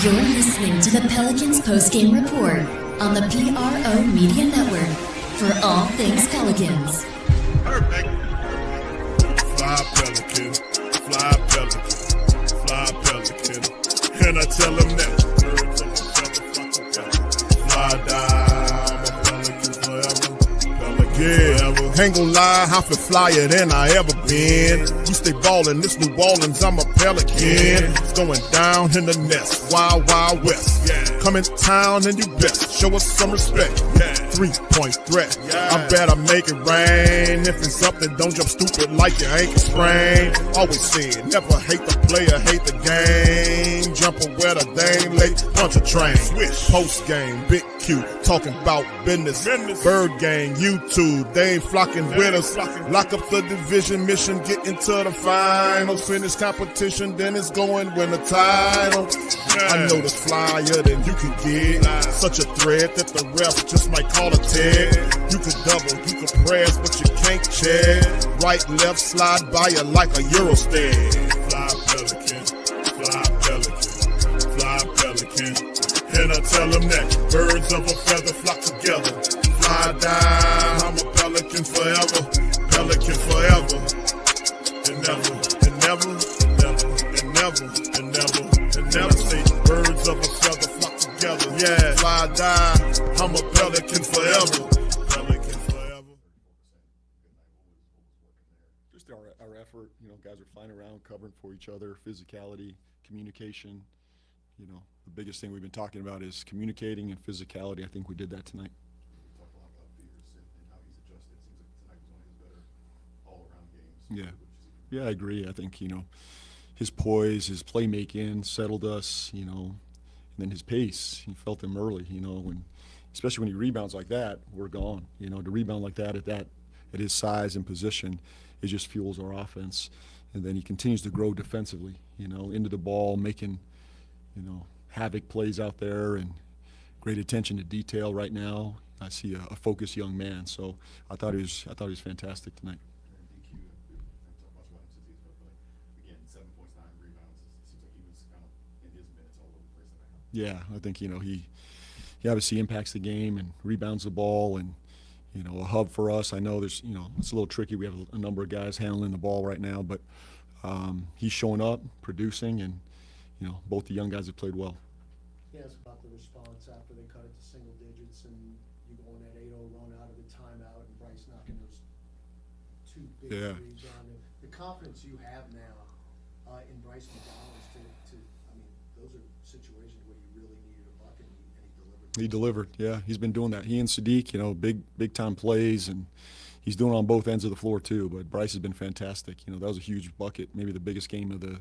You're listening to the Pelicans Postgame Report on the PRO Media Network for all things Pelicans. Perfect. Fly Pelican, fly Pelican, fly Pelican. And I tell them that. Fly down, I'm a Pelican forever. Pelican forever. Ain't gon' lie, I feel flyer than I ever been. We stay ballin', this New Orleans, I'm a Pelican. It's going down in the nest, wild, wild west. Come in town and you best, show us some respect. 3-point threat, I better make it rain. If it's up, then don't jump stupid like your ankle sprain. Always said, never hate the player, hate the game. Jumper where the dame late, bunch of train. Post game, big Q, talking about business. Bird gang, YouTube, they ain't flocking with us. Lock up the division mission, get into the finals. Finish competition, then it's going win the title. I know the flyer than you can get. Such a threat that the ref just might call a tag. You could double, you could press, but you can't check. Right, left, slide by you like a Eurostag. Fly Pelican, fly Pelican, fly Pelican. And I tell them that birds of a feather flock together. Fly down, I'm a Pelican forever. Pelican forever. And never, and never, and never, and never, and never, and never say birds of a feather flock together. Yeah, fly down, I'm a Pelican forever. Pelican forever. Just our effort, guys are flying around, covering for each other, physicality, communication. The biggest thing we've been talking about is communicating and physicality. I think we did that tonight. We talked a lot about Peters and how he's adjusted. It seems like tonight was one of his better all-around games. Yeah, I agree. I think, his poise, his playmaking settled us, and then his pace. He felt him early, especially when he rebounds like that, we're gone. To rebound like that at his size and position, it just fuels our offense. And then he continues to grow defensively, into the ball, making havoc plays out there and great attention to detail right now. I see a focused young man, so I thought he was fantastic tonight. DQ, I've talked much about him since he's but again, 7 points, 9 rebounds. It seems like he was kind of in his minutes all over the place tonight. Yeah, I think he obviously impacts the game and rebounds the ball and a hub for us. I know there's it's a little tricky. We have a number of guys handling the ball right now, but he's showing up, producing, and both the young guys have played well. He asked about the response after they cut it to single digits and you go on that 8-0 run out of the timeout and Bryce knocking those two big threes down. The confidence you have now in Bryce McDonald's those are situations where you really needed a bucket and he delivered. He delivered, yeah. He's been doing that. He and Sadiq, big time plays, and he's doing it on both ends of the floor too. But Bryce has been fantastic. That was a huge bucket, maybe the biggest game of the,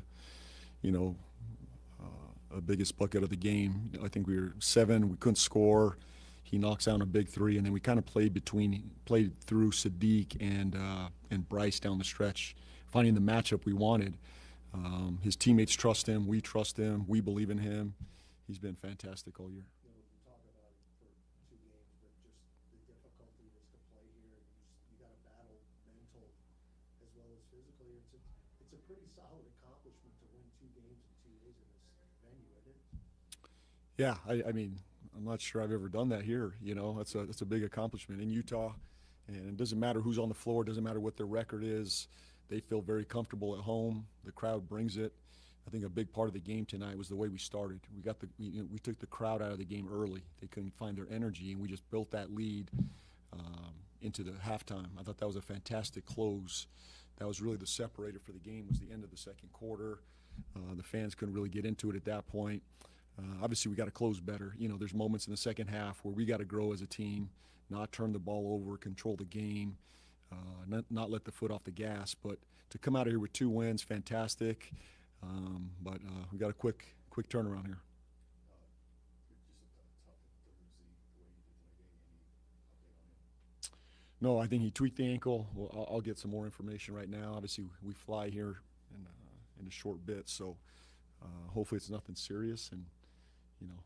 biggest bucket of the game. I think we were 7. We couldn't score. He knocks down a big 3, and then we kind of played through Sadiq and Bryce down the stretch, finding the matchup we wanted. His teammates trust him. We trust him. We believe in him. He's been fantastic all year. We talk about it for 2 games, but just the difficulty is to play here. You got to battle mental as well as physically. It's a pretty solid accomplishment to win 2 games in 2 days in this venue, isn't it? Yeah, I'm not sure I've ever done that here. That's a big accomplishment in Utah, and it doesn't matter who's on the floor. It doesn't matter what their record is. They feel very comfortable at home. The crowd brings it. I think a big part of the game tonight was the way we started. We took the crowd out of the game early. They couldn't find their energy, and we just built that lead into the halftime. I thought that was a fantastic close. That was really the separator for the game, was the end of the second quarter. The fans couldn't really get into it at that point. Obviously, we got to close better. There's moments in the second half where we got to grow as a team, not turn the ball over, control the game, not let the foot off the gas. But to come out of here with 2 wins, fantastic. But we got a quick turnaround here. No, I think he tweaked the ankle. Well, I'll get some more information right now. Obviously, we fly here in a short bit, so hopefully it's nothing serious, and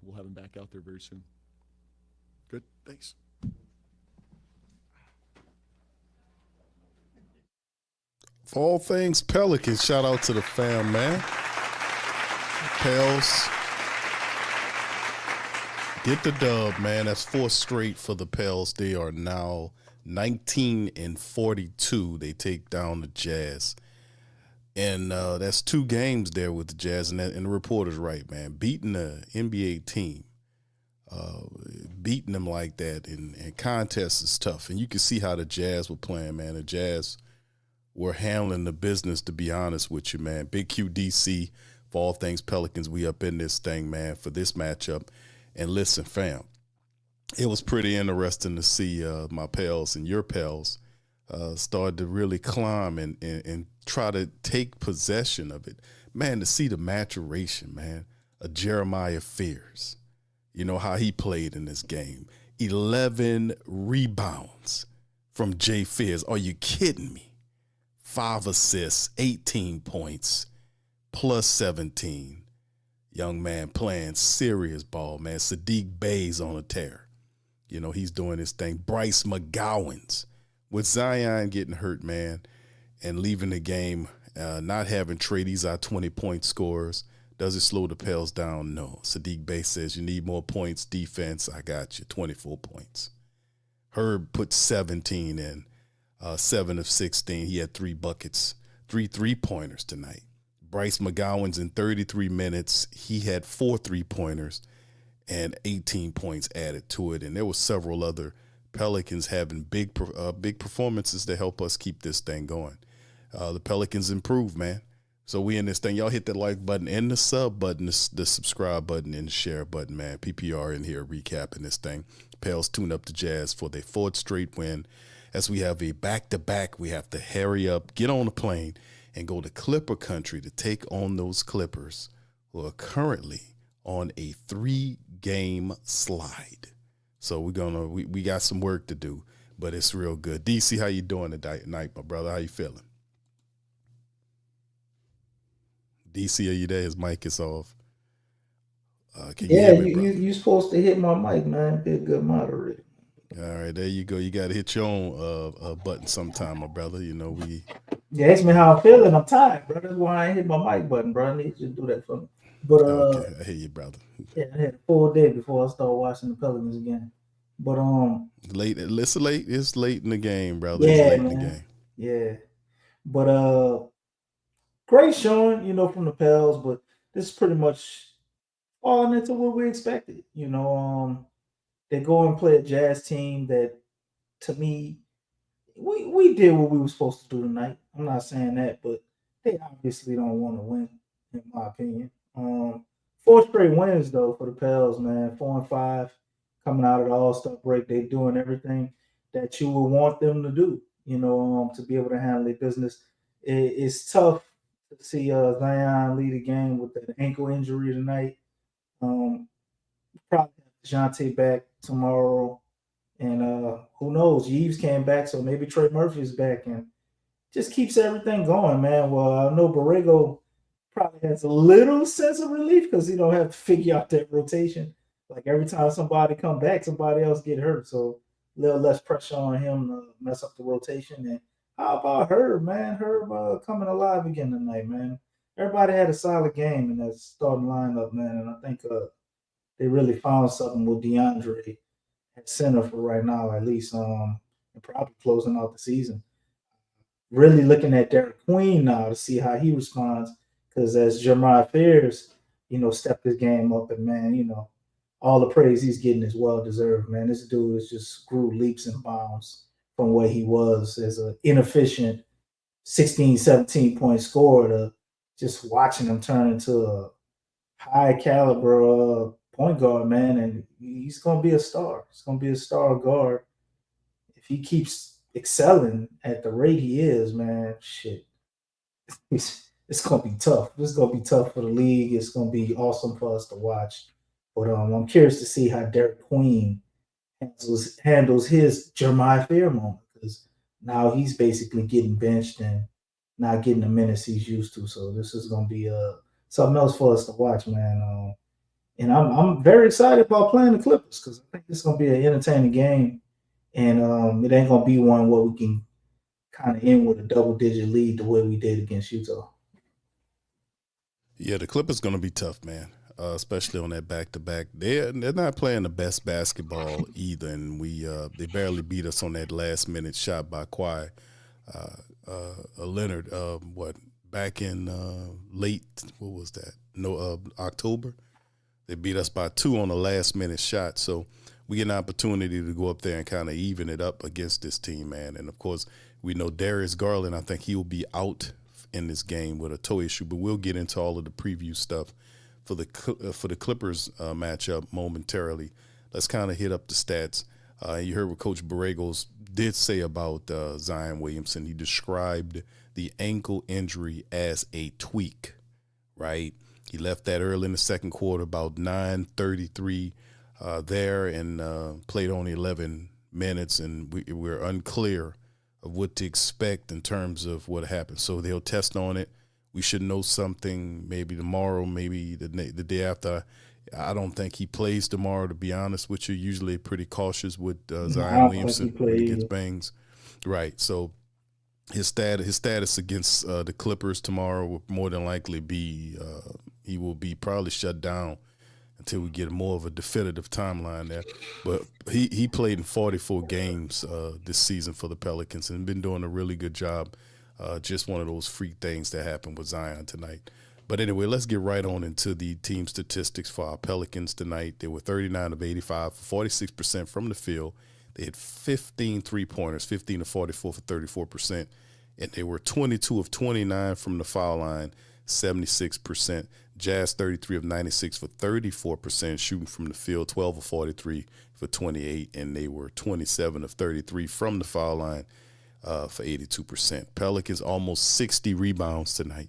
we'll have him back out there very soon. Good, thanks. For all things Pelicans, shout out to the fam, man. Pels, Get the dub, man. That's 4 straight for the Pels. They are now 19-42. They take down the Jazz. And that's 2 games there with the Jazz. And the reporter's right, man. Beating the NBA team, beating them like that in contests is tough. And you can see how the Jazz were playing, man. The Jazz were handling the business, to be honest with you, man. Big QDC, for all things Pelicans, we up in this thing, man, for this matchup. And listen, fam, it was pretty interesting to see my Pels and your Pels start to really climb and try to take possession of it. Man, to see the maturation, man, of Jeremiah Fears. You know how he played in this game. 11 rebounds from Jay Fears. Are you kidding me? 5 assists, 18 points, plus 17. Young man playing serious ball, man. Sadiq Bey's on a tear. You know, he's doing his thing. Bryce McGowan's. With Zion getting hurt, man, and leaving the game, not having Trey, these are 20-point scorers. Does it slow the Pels down? No. Sadiq Bey says you need more points, defense. I got you, 24 points. Herb put 17 in, 7 of 16. He had 3 buckets, 3 3-pointers tonight. Bryce McGowan's in 33 minutes. He had 4 3-pointers and 18 points added to it. And there were several other Pelicans having big performances to help us keep this thing going. The Pelicans improved, man. So we in this thing. Y'all hit the like button and the sub button, the subscribe button and the share button, man. PPR in here recapping this thing. Pels tune up the Jazz for their 4th straight win. As we have a back-to-back, we have to hurry up, get on the plane, and go to Clipper country to take on those Clippers who are currently on a 3-game slide. So we got some work to do, but it's real good. DC, how you doing tonight, my brother? How you feeling? DC, are you there? His mic is off. Can you hear me, brother? you supposed to hit my mic, man. Be a good moderator. All right, there you go. You got to hit your own button sometime, my brother. You know, Yeah, ask me how I'm feeling. I'm tired, bro. That's why I ain't hit my mic button, bro. I need you to do that for me. But okay, I hear you, brother. Yeah, I had a full day before I start watching the Pelicans again. But late. It's late in the game, brother. Yeah, it's late man. in the game. Yeah. But great showing, from the Pels, but this is pretty much falling into what we expected. They go and play a Jazz team that, to me, we did what we were supposed to do tonight. I'm not saying that, but they obviously don't want to win, in my opinion. 4 straight wins though for the Pels, man. 4-5 coming out of the All-Star break. They're doing everything that you would want them to do, to be able to handle their business. It's tough to see Zion lead a game with an ankle injury tonight. Probably have DeJounte back tomorrow. And who knows? Yves came back, so maybe Trey Murphy's back and just keeps everything going, man. Well, I know Borrego probably has a little sense of relief because he don't have to figure out that rotation. Like every time somebody come back, somebody else get hurt. So a little less pressure on him to mess up the rotation. And how about Herb, man? Herb coming alive again tonight, man. Everybody had a solid game in that starting lineup, man. And I think they really found something with DeAndre at center for right now, at least, and probably closing out the season. Really looking at Derek Queen now to see how he responds, because as Jeremiah Fears, stepped his game up, and man, all the praise he's getting is well deserved, man. This dude has just grew leaps and bounds from where he was as an inefficient 16, 17-point scorer to just watching him turn into a high caliber point guard, man, and he's going to be a star. He's going to be a star guard. If he keeps excelling at the rate he is, man, shit, it's going to be tough. It's going to be tough for the league. It's going to be awesome for us to watch. But I'm curious to see how Derek Queen handles his Jeremiah Fear moment, because now he's basically getting benched and not getting the minutes he's used to. So this is going to be something else for us to watch, man. And I'm very excited about playing the Clippers, because I think it's going to be an entertaining game. And it ain't going to be one where we can kind of end with a double-digit lead the way we did against Utah. Yeah, the Clippers going to be tough, man. especially on that back-to-back. They're not playing the best basketball either, and they barely beat us on that last-minute shot by Kawhi Leonard. Back in late, what was that? October. They beat us by 2 on the last-minute shot. So we get an opportunity to go up there and kind of even it up against this team, man. And, of course, we know Darius Garland, I think he'll be out in this game with a toe issue, but we'll get into all of the preview stuff for the Clippers matchup momentarily. Let's kind of hit up the stats. You heard what Coach Borrego did say about Zion Williamson. He described the ankle injury as a tweak, right? He left that early in the second quarter, about 9:33 there, and played only 11 minutes, and we're unclear of what to expect in terms of what happened. So they'll test on it. We should know something maybe tomorrow, maybe the day after. I don't think he plays tomorrow, to be honest with you. Usually pretty cautious with Zion Williamson when he gets bangs. Right. So his status against the Clippers tomorrow will more than likely be he will be probably shut down until we get more of a definitive timeline there. But he played in 44 games this season for the Pelicans and been doing a really good job. Just one of those freak things that happened with Zion tonight. But anyway, let's get right on into the team statistics for our Pelicans tonight. They were 39 of 85, 46% from the field. They had 15 three-pointers, 15 of 44 for 34%. And they were 22 of 29 from the foul line, 76%. Jazz 33 of 96 for 34% shooting from the field, 12 of 43 for 28, and they were 27 of 33 from the foul line for 82%. Pelicans almost 60 rebounds tonight.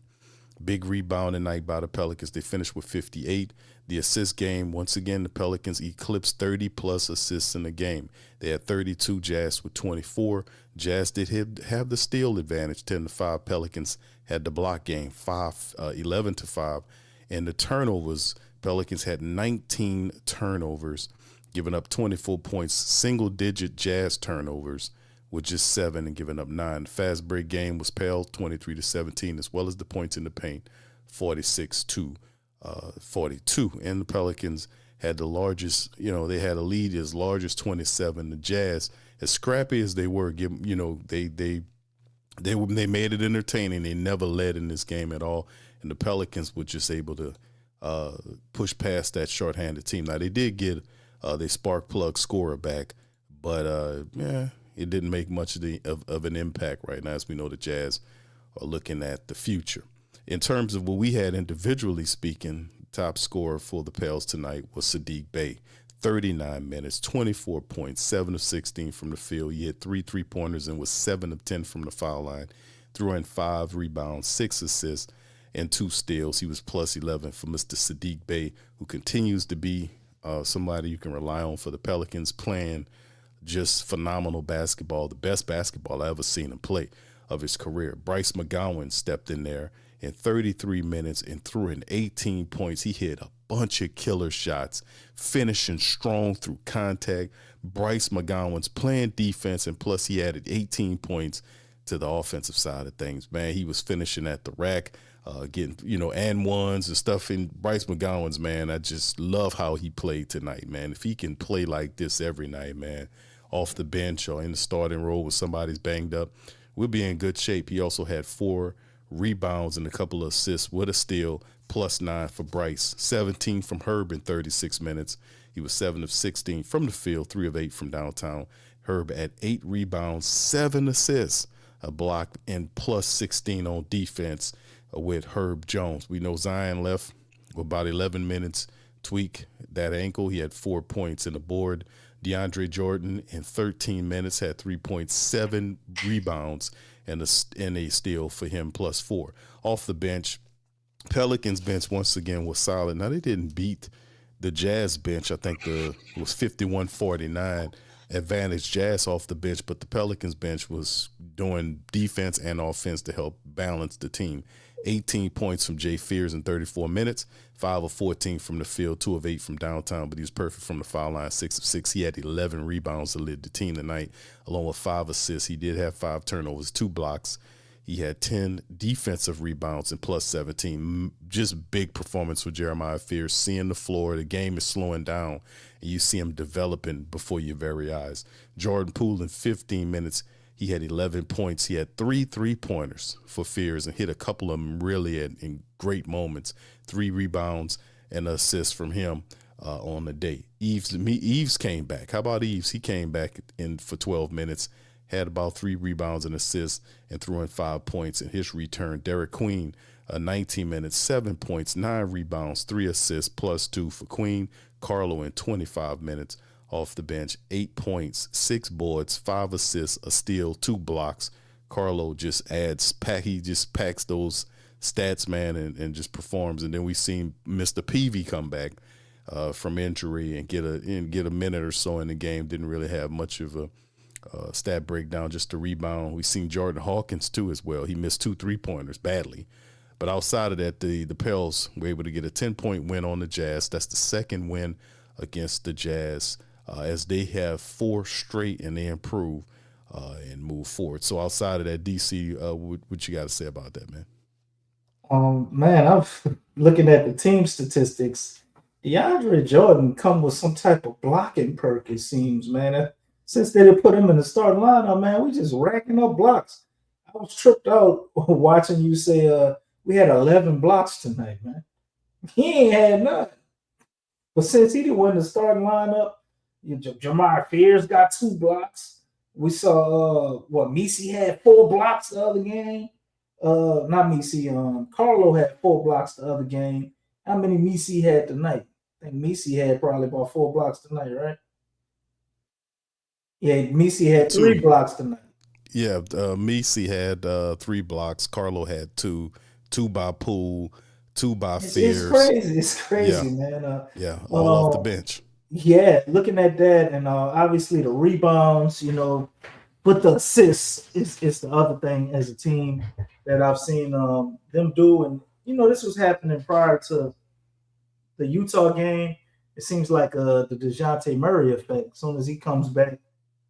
Big rebounding night by the Pelicans. They finished with 58. The assist game, once again, the Pelicans eclipsed 30-plus assists in the game. They had 32, Jazz with 24. Jazz did have the steal advantage, 10-5. Pelicans had the block game, 11-5. And the turnovers, Pelicans had 19 turnovers, giving up 24 points, single-digit Jazz turnovers with just 7 and giving up 9. The fast break game was Pell, 23-17, as well as the points in the paint, 46-42. And the Pelicans had the largest, they had a lead as large as 27. The Jazz, as scrappy as they were, they made it entertaining. They never led in this game at all. And the Pelicans were just able to push past that shorthanded team. Now, they did get their spark plug scorer back, but, it didn't make much of an impact right now, as we know the Jazz are looking at the future. In terms of what we had individually speaking, top scorer for the Pels tonight was Saddiq Bey. 39 minutes, 24 points, 7 of 16 from the field. He had 3 three-pointers and was 7 of 10 from the foul line. Threw in 5 rebounds, 6 assists, and 2 steals. He was plus 11 for Mr. Saddiq Bey, who continues to be somebody you can rely on for the Pelicans, playing just phenomenal basketball, the best basketball I ever seen him play of his career. Bryce McGowan stepped in there in 33 minutes and threw in 18 points. He hit a bunch of killer shots, finishing strong through contact. Bryce McGowan's playing defense, and plus he added 18 points to the offensive side of things. Man, he was finishing at the rack, getting, and ones and stuff. And Bryce McGowan's, man, I just love how he played tonight, man. If he can play like this every night, man, off the bench or in the starting role when somebody's banged up, we'll be in good shape. He also had 4 rebounds and a couple of assists with a steal, plus 9 for Bryce. 17 from Herb in 36 minutes. He was 7 of 16 from the field, 3 of 8 from downtown. Herb had 8 rebounds, 7 assists, a block, and plus 16 on defense with Herb Jones. We know Zion left with about 11 minutes, tweak that ankle. He had 4 points in the board. DeAndre Jordan in 13 minutes had 3.7 rebounds and a steal for him, plus 4. Off the bench, Pelicans bench once again was solid. Now, they didn't beat the Jazz bench. I think it was 51-49 advantage Jazz off the bench, but the Pelicans bench was doing defense and offense to help balance the team. 18 points from Jay Fears in 34 minutes, 5 of 14 from the field, 2 of 8 from downtown, but he was perfect from the foul line, 6 of 6. He had 11 rebounds to lead the team tonight, along with 5 assists. He did have 5 turnovers, 2 blocks. He had 10 defensive rebounds and plus 17. Just big performance for Jeremiah Fears, seeing the floor. The game is slowing down, and you see him developing before your very eyes. Jordan Poole in 15 minutes, he had 11 points. He had 3 3-pointers for Fears and hit a couple of them really in great moments. 3 rebounds and an assist from him on the day. Eves came back. How about Eves? He came back in for 12 minutes, had about 3 rebounds and assists, and threw in 5 points in his return. Derek Queen, 19 minutes, 7 points, 9 rebounds, 3 assists, plus 2 for Queen. Carlo in 25 minutes off the bench, 8 points, 6 boards, 5 assists, a steal, 2 blocks. Carlo just he just packs those stats, man, and just performs. And then we seen Mr. Peavy come back from injury and get a minute or so in the game. Didn't really have much of a stat breakdown, just a rebound. We've seen Jordan Hawkins too as well. He missed 2 3-pointers badly. But outside of that, the Pels were able to get a 10-point win on the Jazz. That's the second win against the Jazz as they have 4 straight and they improve and move forward. So outside of that, DC, what you got to say about that, man? Man, I'm looking at the team statistics. DeAndre Jordan come with some type of blocking perk, it seems, man. Since they didn't put him in the starting lineup, man, we just racking up blocks. I was tripped out watching you say we had 11 blocks tonight, man. He ain't had none. But since he didn't win the starting lineup, Jamar Fears got 2 blocks. We saw Misi had 4 blocks the other game. Not Misi, Carlo had 4 blocks the other game. How many Misi had tonight? I think Misi had probably about 4 blocks tonight, right? Yeah, Misi had 3 blocks tonight. Yeah, Misi had 3 blocks. Carlo had 2 by Poole, 2 by Fears. It's crazy, man. All off the bench. Yeah, looking at that, and obviously the rebounds, but the assists is the other thing as a team that I've seen them do. And, this was happening prior to the Utah game. It seems like the DeJounte Murray effect. As soon as he comes back,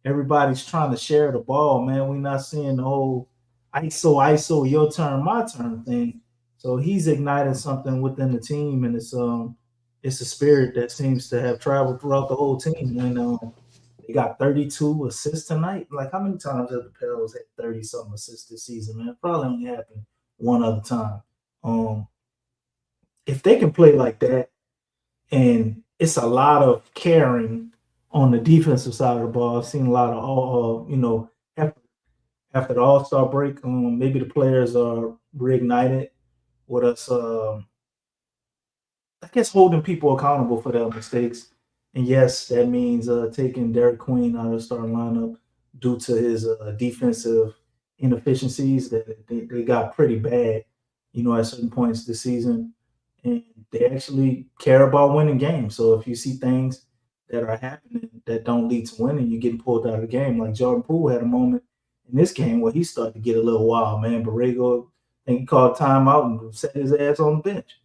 everybody's trying to share the ball, man. We're not seeing the whole ISO, your turn, my turn thing. So he's ignited something within the team, and it's a spirit that seems to have traveled throughout the whole team. And they got 32 assists tonight. Like, how many times have the Pels had 30-something assists this season, man? Probably only happened one other time. If they can play like that, and it's a lot of caring on the defensive side of the ball. I've seen a lot of effort after the All-Star break. Maybe the players are reignited with us. I guess holding people accountable for their mistakes. And yes, that means taking Derek Queen out of the starting lineup due to his defensive inefficiencies that they got pretty bad, at certain points this season. And they actually care about winning games. So if you see things that are happening that don't lead to winning, you're getting pulled out of the game. Like Jordan Poole had a moment in this game where he started to get a little wild, man. Borrego, I think he called timeout and set his ass on the bench.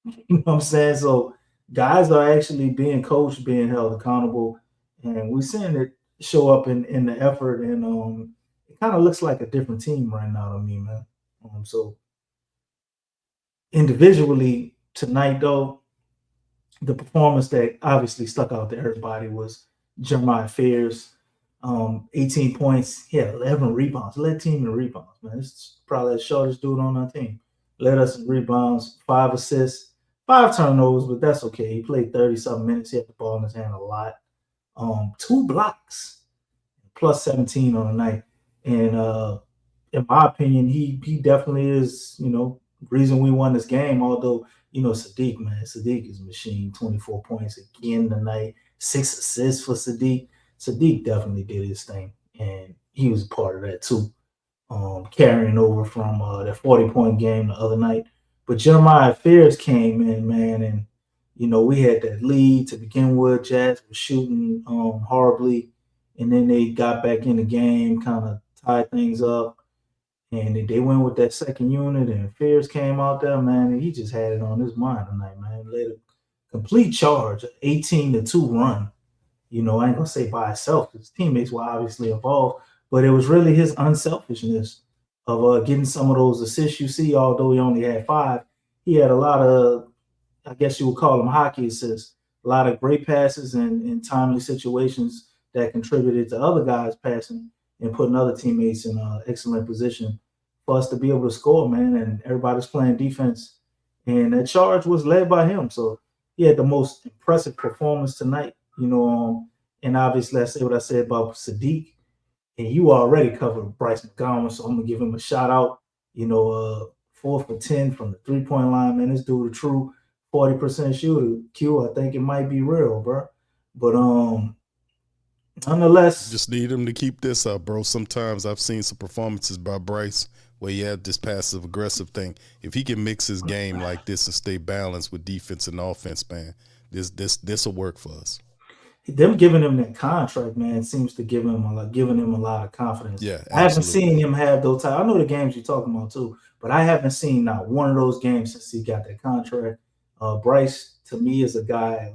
You know what I'm saying? So guys are actually being coached, being held accountable, and we're seeing it show up in the effort. And it kind of looks like a different team right now to me, man. So individually tonight, though, the performance that obviously stuck out to everybody was Jeremiah Fears. 18 points. He had 11 rebounds. Led team in rebounds, man. This is probably the shortest dude on our team. Led us in rebounds, 5 assists, 5 turnovers, but that's okay. He played 30-something minutes. He had the ball in his hand a lot. 2 blocks, plus 17 on the night. And in my opinion, he definitely is, reason we won this game. Although, Sadiq, man, Sadiq is a machine. 24 points again tonight, 6 assists for Sadiq. Sadiq definitely did his thing, and he was a part of that too, carrying over from that 40-point game the other night. But Jeremiah Fears came in, man, and, we had that lead to begin with. Jazz was shooting horribly, and then they got back in the game, kind of tied things up. And they went with that second unit, and Fears came out there, man, and he just had it on his mind tonight, man. Led a complete charge, 18-2 run. I ain't going to say by himself because his teammates were obviously involved, but it was really his unselfishness of getting some of those assists you see, although he only had 5. He had a lot of, I guess you would call them hockey assists, a lot of great passes and in timely situations that contributed to other guys passing and putting other teammates in an excellent position for us to be able to score, man. And everybody's playing defense. And that charge was led by him. So he had the most impressive performance tonight, and obviously I say what I said about Sadiq, and you already covered Bryce McGowan, so I'm gonna give him a shout out. 4 for 10 from the 3-point line, man. This dude a true 40% shooter. Q, I think it might be real, bro. But nonetheless, Just need him to keep this up, bro. Sometimes I've seen some performances by Bryce where he had this passive aggressive thing. If he can mix his game like this and stay balanced with defense and offense, man, this will work for us. them giving him that contract, man, seems to giving him a lot of confidence. Yeah, I haven't absolutely. seen him have those type. I know the games you're talking about too, but I haven't seen not one of those games since he got that contract. Bryce to me is a guy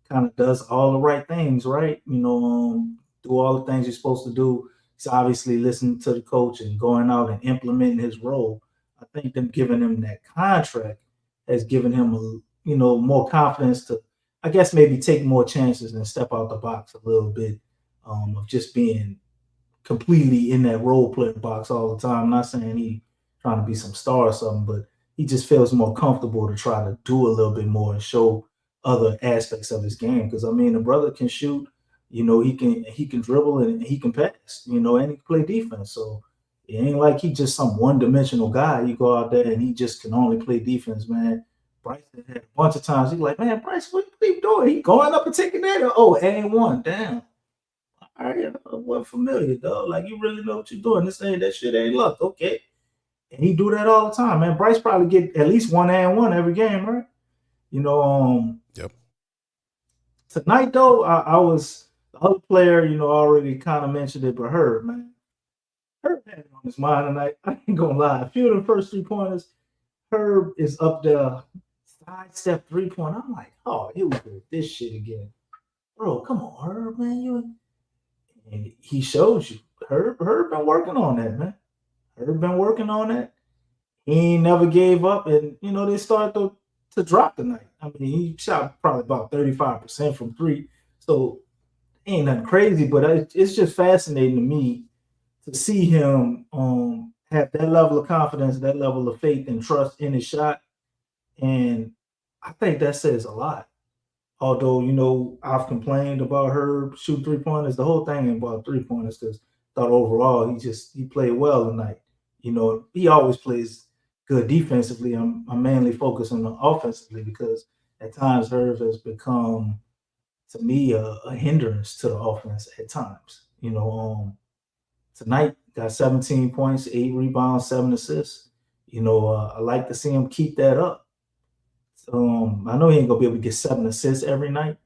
kind of does all the right things, right? Do all the things you're supposed to do. He's obviously listening to the coach and going out and implementing his role. I think them giving him that contract has given him more confidence to, I guess, maybe take more chances and step out the box a little bit, of just being completely in that role player box all the time. I'm not saying he trying to be some star or something, but he just feels more comfortable to try to do a little bit more and show other aspects of his game. Because I mean, the brother can shoot, he can dribble and he can pass, and he can play defense. So it ain't like he just some one dimensional guy. You go out there and he just can only play defense, man. Bryce had a bunch of times he's like, man, Bryce, what you doing? He going up and taking that? Oh, and one, damn. All right, wasn't familiar, dog. Like, you really know what you're doing. That shit ain't luck, okay? And he do that all the time, man. Bryce probably get at least 1 and 1 every game, right? Yep. Tonight though, I was the other player, already kind of mentioned it, but Herb, man. Herb had it on his mind tonight. I ain't gonna lie. A few of the first 3-pointers, Herb is up there, sidestep 3-point. I'm like, oh, here we go, this shit again. Bro, come on, Herb, man. And he shows you. Herb been working on that, man. Herb been working on that. He ain't never gave up, and they started to drop tonight. I mean, he shot probably about 35% from 3, so ain't nothing crazy. But it's just fascinating to me to see him have that level of confidence, that level of faith and trust in his shot, and I think that says a lot. Although, I've complained about her shoot 3-pointers, the whole thing ain't about 3-pointers because I thought overall he played well tonight. He always plays good defensively. I'm mainly focusing on offensively because at times Herb has become, to me, a hindrance to the offense at times. Tonight got 17 points, 8 rebounds, 7 assists. I like to see him keep that up. I know he ain't gonna be able to get 7 assists every night,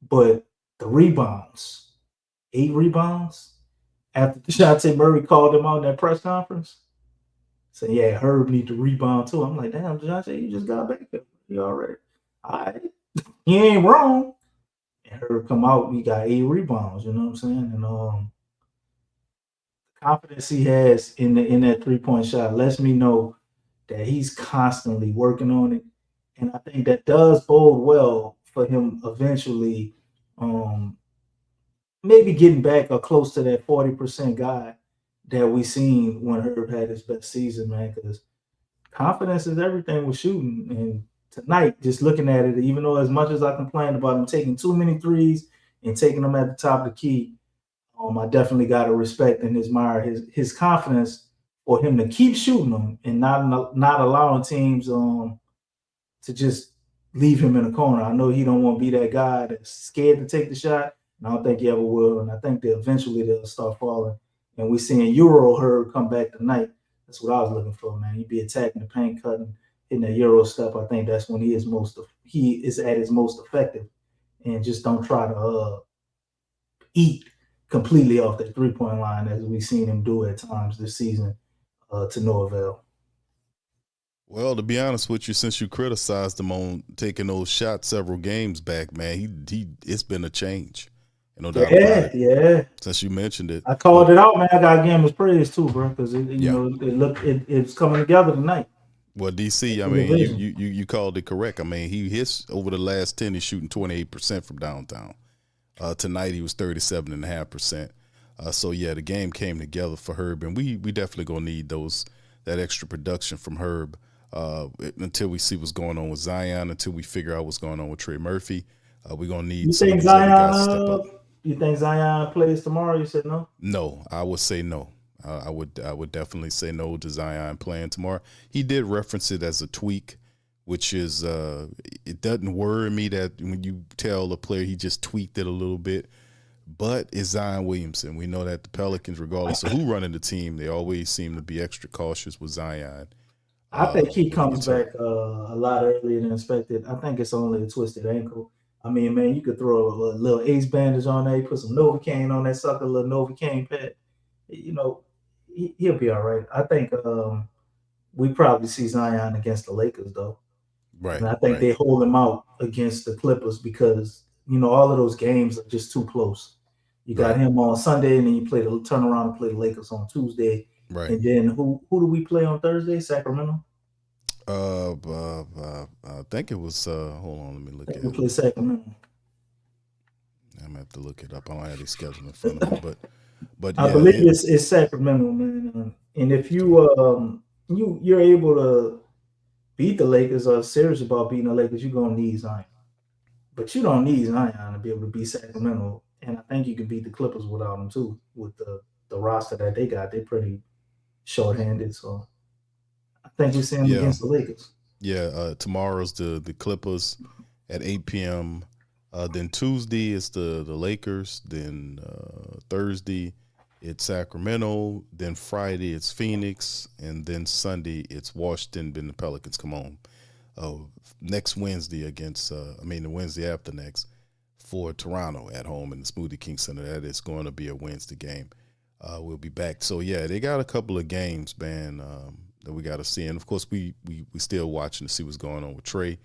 but the rebounds, 8 rebounds, after DeJounte Murray called him out in that press conference, saying, yeah, Herb need to rebound too. I'm like, damn, DeJounte, you just got back there. You already, all right, he ain't wrong. And Herb come out, he got 8 rebounds, you know what I'm saying? And the confidence he has in that 3-point shot lets me know that he's constantly working on it. And I think that does bode well for him eventually, maybe getting back or close to that 40% guy that we seen when Herb had his best season, man. Because confidence is everything with shooting. And tonight, just looking at it, even though as much as I complained about him taking too many threes and taking them at the top of the key, I definitely got to respect and admire his confidence for him to keep shooting them and not allowing teams to just leave him in a corner. I know he don't want to be that guy that's scared to take the shot, and I don't think he ever will. And I think that eventually they'll start falling. And we're seeing Euro Herb come back tonight. That's what I was looking for, man. He'd be attacking the paint, cutting, hitting that Euro step. I think that's when he is at his most effective. And just don't try to eat completely off that 3-point line as we've seen him do at times this season to no avail. Well, to be honest with you, since you criticized him on taking those shots several games back, man, he it's been a change. No doubt about it. Yeah. Since you mentioned it, I called it out, man. I got to give him his praise too, bro, because Yeah. it's coming together tonight. well, DC, I The mean, division. you called it correct. I mean, he hits over the last 10, he's shooting 28% from downtown. Tonight he was 37.5%. So yeah, the game came together for Herb, and we definitely gonna need that extra production from Herb until we see what's going on with Zion, until we figure out what's going on with Trey Murphy. We're gonna need You some of think these other guys to step Zion? up. You think Zion plays tomorrow? You said no. No, I would say no. I would definitely say no to Zion playing tomorrow. He did reference it as a tweak, which is it doesn't worry me that when you tell a player he just tweaked it a little bit. But it's Zion Williamson. We know that the Pelicans, regardless of who running the team, they always seem to be extra cautious with Zion. I think he when comes gets hurt. back a lot earlier than expected. I think it's only a twisted ankle. I mean, man, you could throw a little ace bandage on there, put some Novocaine on that sucker, a little Novocaine pad. You know, he'll be all right. I think we probably see Zion against the Lakers, though. Right, And I think right, they hold him out against the Clippers because, all of those games are just too close. You got right, him on Sunday, and then you turn around and play the Lakers on Tuesday. right. And then who do we play on Thursday? Sacramento? I think it was. Hold on, let me look I at think we it. play Sacramento. I'm gonna have to look it up. I don't have the schedule in front of me, but yeah, I believe it's Sacramento, man. And if you're able to beat the Lakers or serious about beating the Lakers, you're gonna need Zion. But you don't need Zion to be able to beat Sacramento. And I think you can beat the Clippers without them too, with the roster that they got. They're pretty short-handed, so I think we see them yeah, against the Lakers. yeah. Tomorrow's the Clippers at 8 p.m. Then Tuesday is the Lakers. Then Thursday it's Sacramento. Then Friday it's Phoenix, and then Sunday it's Washington. Then the Pelicans come home. Next Wednesday against, the Wednesday after next for Toronto at home in the Smoothie King Center. That is going to be a Wednesday game. We'll be back. So yeah, they got a couple of games, man, that we got to see, and of course we still watching to see what's going on with Trey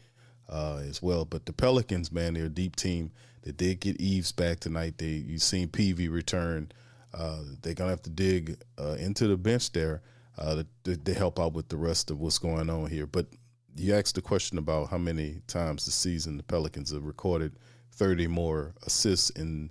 as well. But the Pelicans, man, they're a deep team. They did get Eves back tonight. You've seen PV return. They're gonna have to dig into the bench there to help out with the rest of what's going on here. But you asked the question about how many times this season the Pelicans have recorded 30 more assists in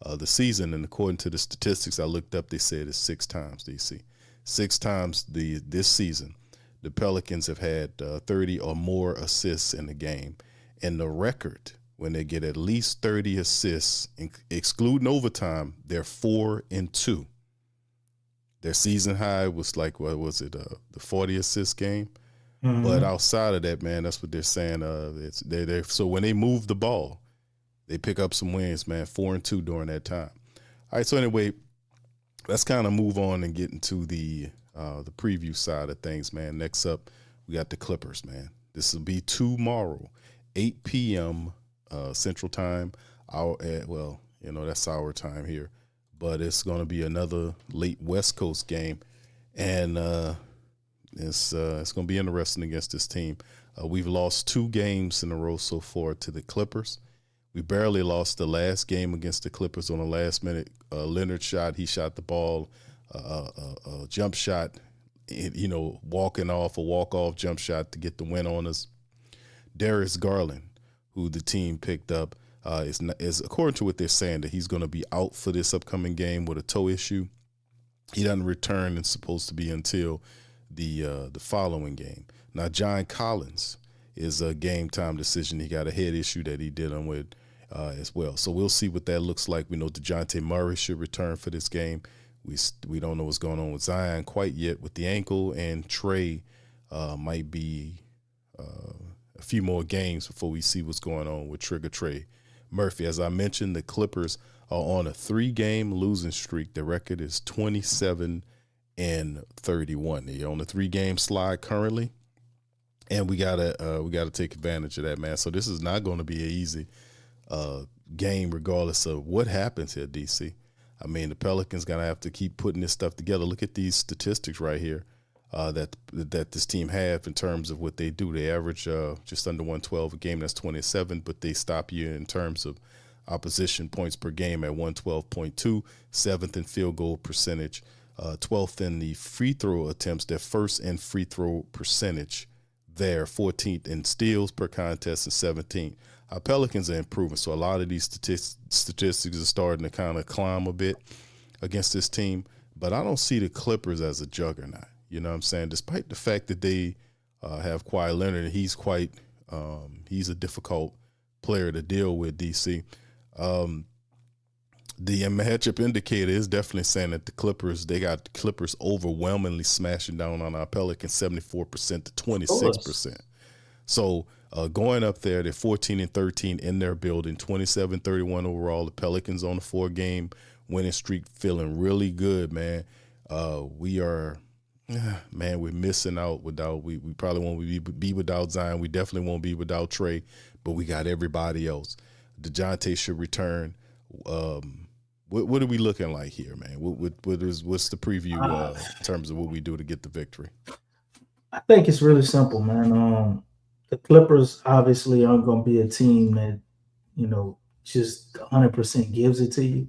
the season, and according to the statistics I looked up, they said it's 6 times. DC, 6 times this season, the Pelicans have had 30 or more assists in the game, and the record when they get at least 30 assists, excluding overtime, they're 4-2. Their season high was like, what was it, the 40 assist game? Mm-hmm. But outside of that, man, that's what they're saying. So when they move the ball, they pick up some wins, man. 4-2 during that time. All right. So anyway, let's kind of move on and get into the preview side of things, man. Next up, we got the Clippers, man. This will be tomorrow, 8 p.m. Central Time. That's our time here, but it's going to be another late West Coast game, and it's going to be interesting against this team. We've lost 2 games in a row so far to the Clippers. We barely lost the last game against the Clippers on the last minute. Leonard shot. He shot the ball, a jump shot, walking off, a walk-off jump shot to get the win on us. Darius Garland, who the team picked up, is according to what they're saying, that he's going to be out for this upcoming game with a toe issue. He doesn't return and supposed to be until the following game. Now, John Collins is a game time decision. He got a head issue that he dealing with as well. So we'll see what that looks like. We know DeJounte Murray should return for this game. We don't know what's going on with Zion quite yet with the ankle, and Trey might be a few more games before we see what's going on with Trigger Trey Murphy. As I mentioned, the Clippers are on a 3-game losing streak. The record is 27-31. They're on a 3-game slide currently, and we gotta take advantage of that, man. So this is not going to be an easy game, regardless of what happens here, DC. I mean, the Pelicans gonna have to keep putting this stuff together. Look at these statistics right here that this team have in terms of what they do. They average just under 112 a game. That's 27, but they stop you in terms of opposition points per game at 112.2, 7th in field goal percentage, 12th in the free throw attempts, their first in free throw percentage there, 14th in steals per contest, and 17th. Our Pelicans are improving, so a lot of these statistics are starting to kind of climb a bit against this team, but I don't see the Clippers as a juggernaut. You know what I'm saying? Despite the fact that they have Kawhi Leonard, and he's a difficult player to deal with, DC. The matchup indicator is definitely saying that they got the Clippers overwhelmingly smashing down on our Pelicans 74% to 26%. So going up there, they're 14-13 in their building, 27-31 overall. The Pelicans on a 4-game winning streak, feeling really good, man. We're missing out without, we probably won't be without Zion. We definitely won't be without Trey, but we got everybody else. DeJounte should return. What are we looking like here, man? What's the preview in terms of what we do to get the victory? I think it's really simple, man. The Clippers obviously aren't going to be a team that, just 100% gives it to you.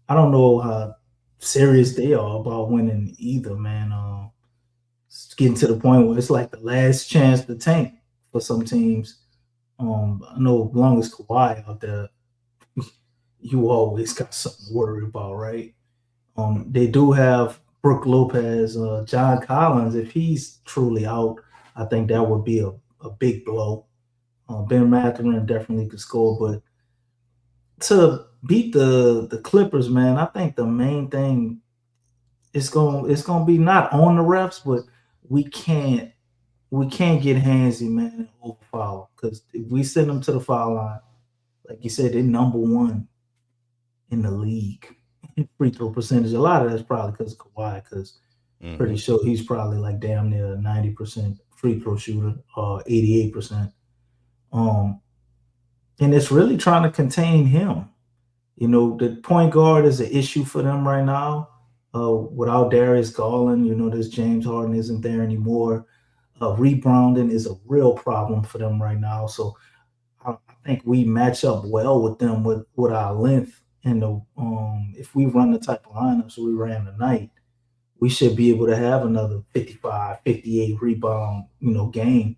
I don't know how serious they are about winning either, man. It's getting to the point where it's like the last chance to tank for some teams. I know as long as Kawhi out there, you always got something to worry about, right? They do have Brook Lopez, John Collins. If he's truly out, I think that would be a big blow. Ben Mathurin definitely could score, but to beat the Clippers, man, I think the main thing is gonna be not on the refs, but we can't get handsy, man, and overfoul, because if we send them to the foul line, like you said, they're number 1 in the league in free throw percentage. A lot of that's probably because of Kawhi, because pretty sure he's probably like damn near 90% free throw shooter, 88%. And it's really trying to contain him. The point guard is an issue for them right now. Without Darius Garland, this James Harden isn't there anymore. Rebounding is a real problem for them right now. So I think we match up well with them with our length. And if we run the type of lineups we ran tonight, we should be able to have another 55, 58 rebound, game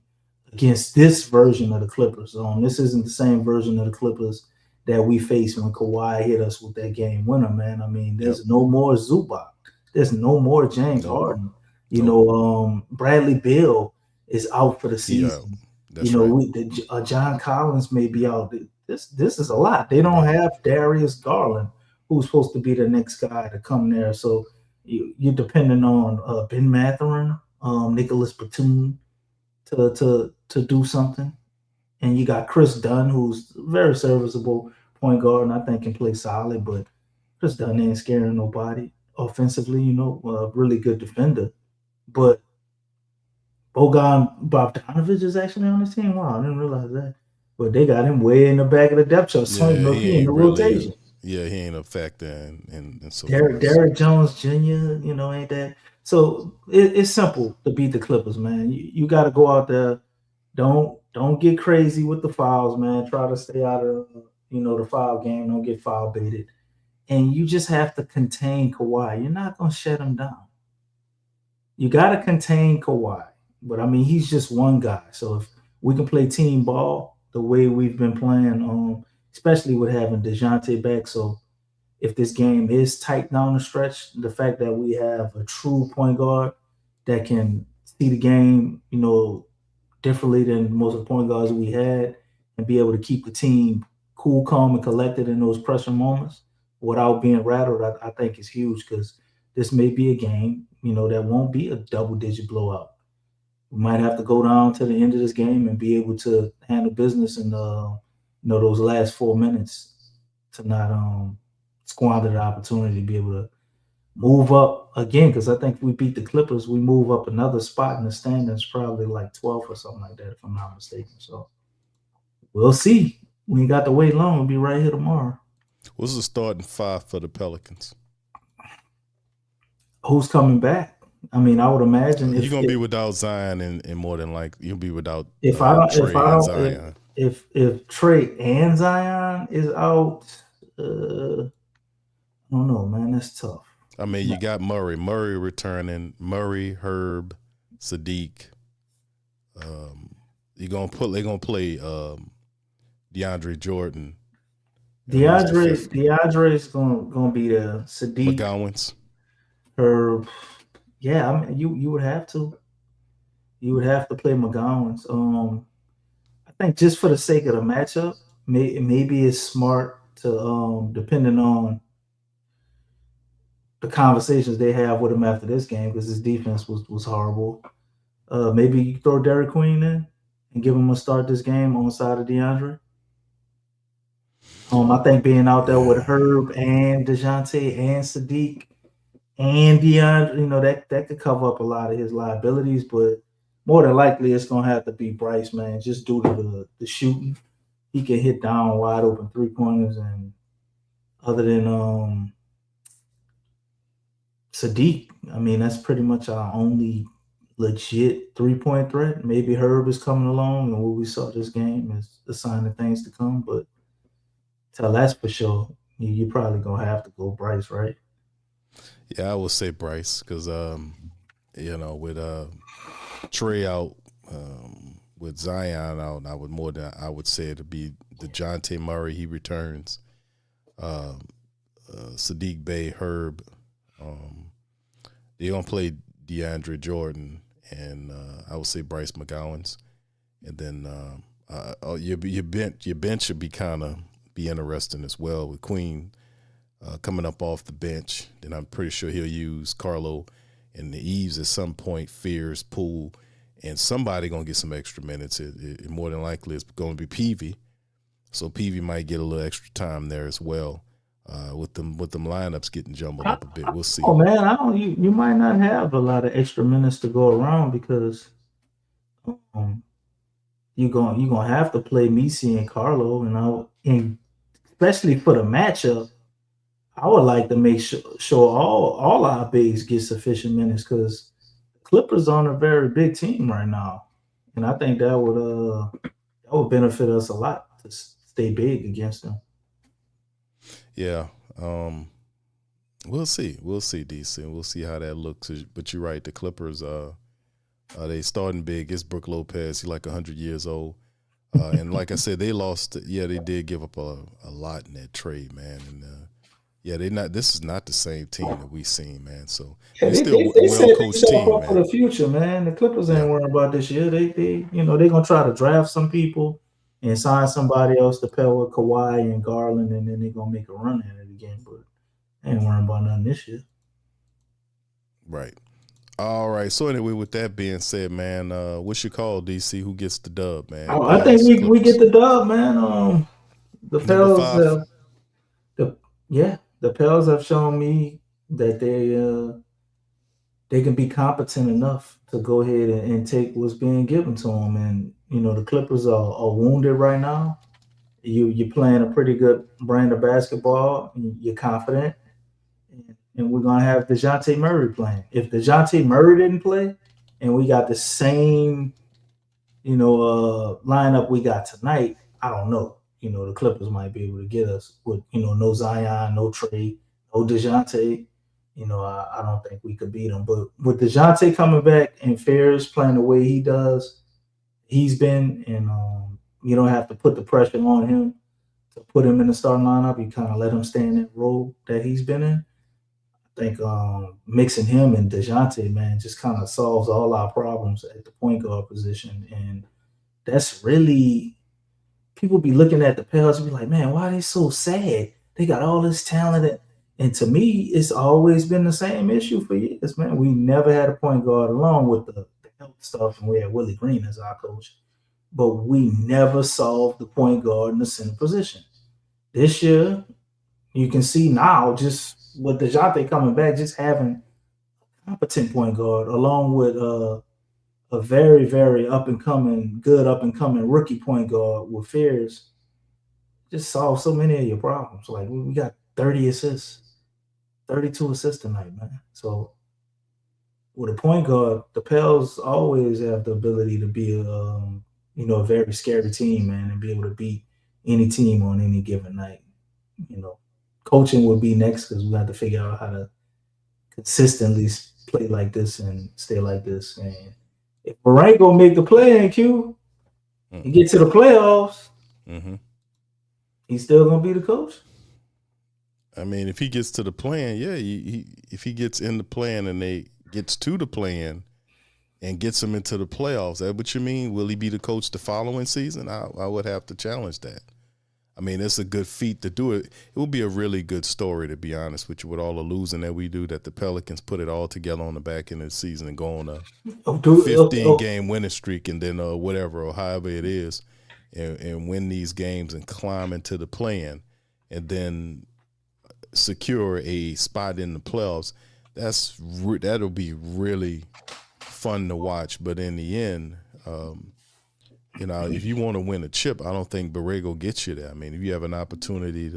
against this version of the Clippers. This isn't the same version of the Clippers that we faced when Kawhi hit us with that game winner, man. I mean, there's no more Zubac. There's no more James Harden. Bradley Beal is out for the season. Right. John Collins may be out. This is a lot. They don't have Darius Garland, who's supposed to be the next guy to come there. So you're depending on Ben Mathurin, Nicholas Batum to do something. And you got Chris Dunn, who's very serviceable point guard, and I think can play solid, but Chris Dunn ain't scaring nobody offensively, a really good defender. But Bogan Bogdanovic is actually on this team. Wow, I didn't realize that. But they got him way in the back of the depth chart, so he in the rotation. Yeah, he ain't a factor in so Derrick Jones Jr., ain't that? So it's simple to beat the Clippers, man. You got to go out there. Don't get crazy with the fouls, man. Try to stay out of the foul game. Don't get foul baited. And you just have to contain Kawhi. You're not going to shut him down. You got to contain Kawhi. But, I mean, he's just one guy. So if we can play team ball the way we've been playing, especially with having DeJounte back. So if this game is tight down the stretch, the fact that we have a true point guard that can see the game, differently than most of the point guards we had, and be able to keep the team cool, calm, and collected in those pressure moments without being rattled, I think is huge, because this may be a game, that won't be a double-digit blowout. We might have to go down to the end of this game and be able to handle business in those last 4 minutes to not squander the opportunity to be able to move up again, because I think if we beat the Clippers, we move up another spot in the standings, probably like 12th or something like that, if I'm not mistaken. So we'll see. We ain't got to wait long. We'll be right here tomorrow. What's the starting 5 for the Pelicans? Who's coming back? I mean, I would imagine you're gonna be without Zion, and more than likely you'll be without Trey and Zion. if Trey and Zion is out, I don't know, man. That's tough. I mean, you got Murray. Murray returning. Murray, Herb, Sadiq. They're gonna play DeAndre Jordan. DeAndre is gonna be the Sadiq. McGowans. Herb. Yeah, I mean, you would have to. You would have to play McGowan's. I think just for the sake of the matchup, maybe it's smart to depending on the conversations they have with him after this game, because his defense was horrible. Maybe you throw Derek Queen in and give him a start this game on the side of DeAndre. I think being out there with Herb and DeJounte and Sadiq and DeAndre, that could cover up a lot of his liabilities, but more than likely it's gonna have to be Bryce, man, just due to the shooting. He can hit down wide open 3-pointers, and other than Sadiq, I mean, that's pretty much our only legit 3-point threat. Maybe Herb is coming along, and what we saw this game is a sign of things to come, but till that's for sure, you probably gonna have to go Bryce, right? Yeah, I would say Bryce because with Trey out, with Zion out, I would say it'd be DeJounte Murray. He returns. Sadiq Bey, Herb. They're gonna play DeAndre Jordan, and I would say Bryce McGowans, and then your bench should be interesting as well with Queen coming up off the bench. Then I'm pretty sure he'll use Carlo and the Eves at some point, Fears, Poole, and somebody going to get some extra minutes. It more than likely it's going to be Peavy. So Peavy might get a little extra time there as well with them lineups getting jumbled up a bit. We'll see. Oh, man, you might not have a lot of extra minutes to go around because you're gonna have to play Misi and Carlo, and especially for the matchup, I would like to make sure all our bigs get sufficient minutes because Clippers on a very big team right now, and I think that would benefit us a lot to stay big against them. Yeah, we'll see, DC. We'll see how that looks. But you're right, the Clippers they starting big. It's Brook Lopez. He's like 100 years old. And like I said, they lost. Yeah, they did give up a lot in that trade, man. And this is not the same team that we've seen, man. So they're still a well-coached team, man. For the future, man. The Clippers ain't worrying about this year. They're gonna try to draft some people and sign somebody else to pair with Kawhi and Garland, and then they're gonna make a run at it again. But they ain't worrying about nothing this year. Right. All right. So anyway, with that being said, man, what's your call, DC? Who gets the dub, man? I think we get the dub, man. The Pels, the Pels have shown me that they can be competent enough to go ahead and take what's being given to them. And the Clippers are wounded right now. You're playing a pretty good brand of basketball. You're confident. And we're going to have DeJounte Murray playing. If DeJounte Murray didn't play and we got the same, lineup we got tonight, I don't know. The Clippers might be able to get us with, no Zion, no Trey, no DeJounte. I don't think we could beat them. But with DeJounte coming back and Ferris playing the way he's been, and you don't have to put the pressure on him to put him in the starting lineup. You kind of let him stay in that role that he's been in. I think mixing him and DeJounte, man, just kind of solves all our problems at the point guard position. And that's really, people be looking at the Pels and be like, man, why are they so sad? They got all this talent. And to me, it's always been the same issue for years, man. We never had a point guard along with the health stuff, and we had Willie Green as our coach. But we never solved the point guard in the center position. This year, you can see now, just with DeJounte coming back, just having a competent point guard along with a very, very up-and-coming rookie point guard with Fears, just solve so many of your problems. Like, we got 30 assists, 32 assists tonight, man. So with a point guard, the Pels always have the ability to be a very scary team, man, and be able to beat any team on any given night. Coaching would be next because we have to figure out how to consistently play like this and stay like this. And if Borrego make the play in Q and get to the playoffs, he's still gonna be the coach. I mean, if he gets to the plan, yeah, if he gets in the plan and they gets to the plan and gets him into the playoffs, that what you mean? Will he be the coach the following season? I would have to challenge that. I mean, it's a good feat to do it. It would be a really good story, to be honest with you, with all the losing that we do, that the Pelicans put it all together on the back end of the season and go on a 15-game winning streak and then whatever or however it is and win these games and climb into the play-in and then secure a spot in the playoffs. That'll be really fun to watch. But in the end, if you want to win a chip, I don't think Borrego gets you there. I mean, if you have an opportunity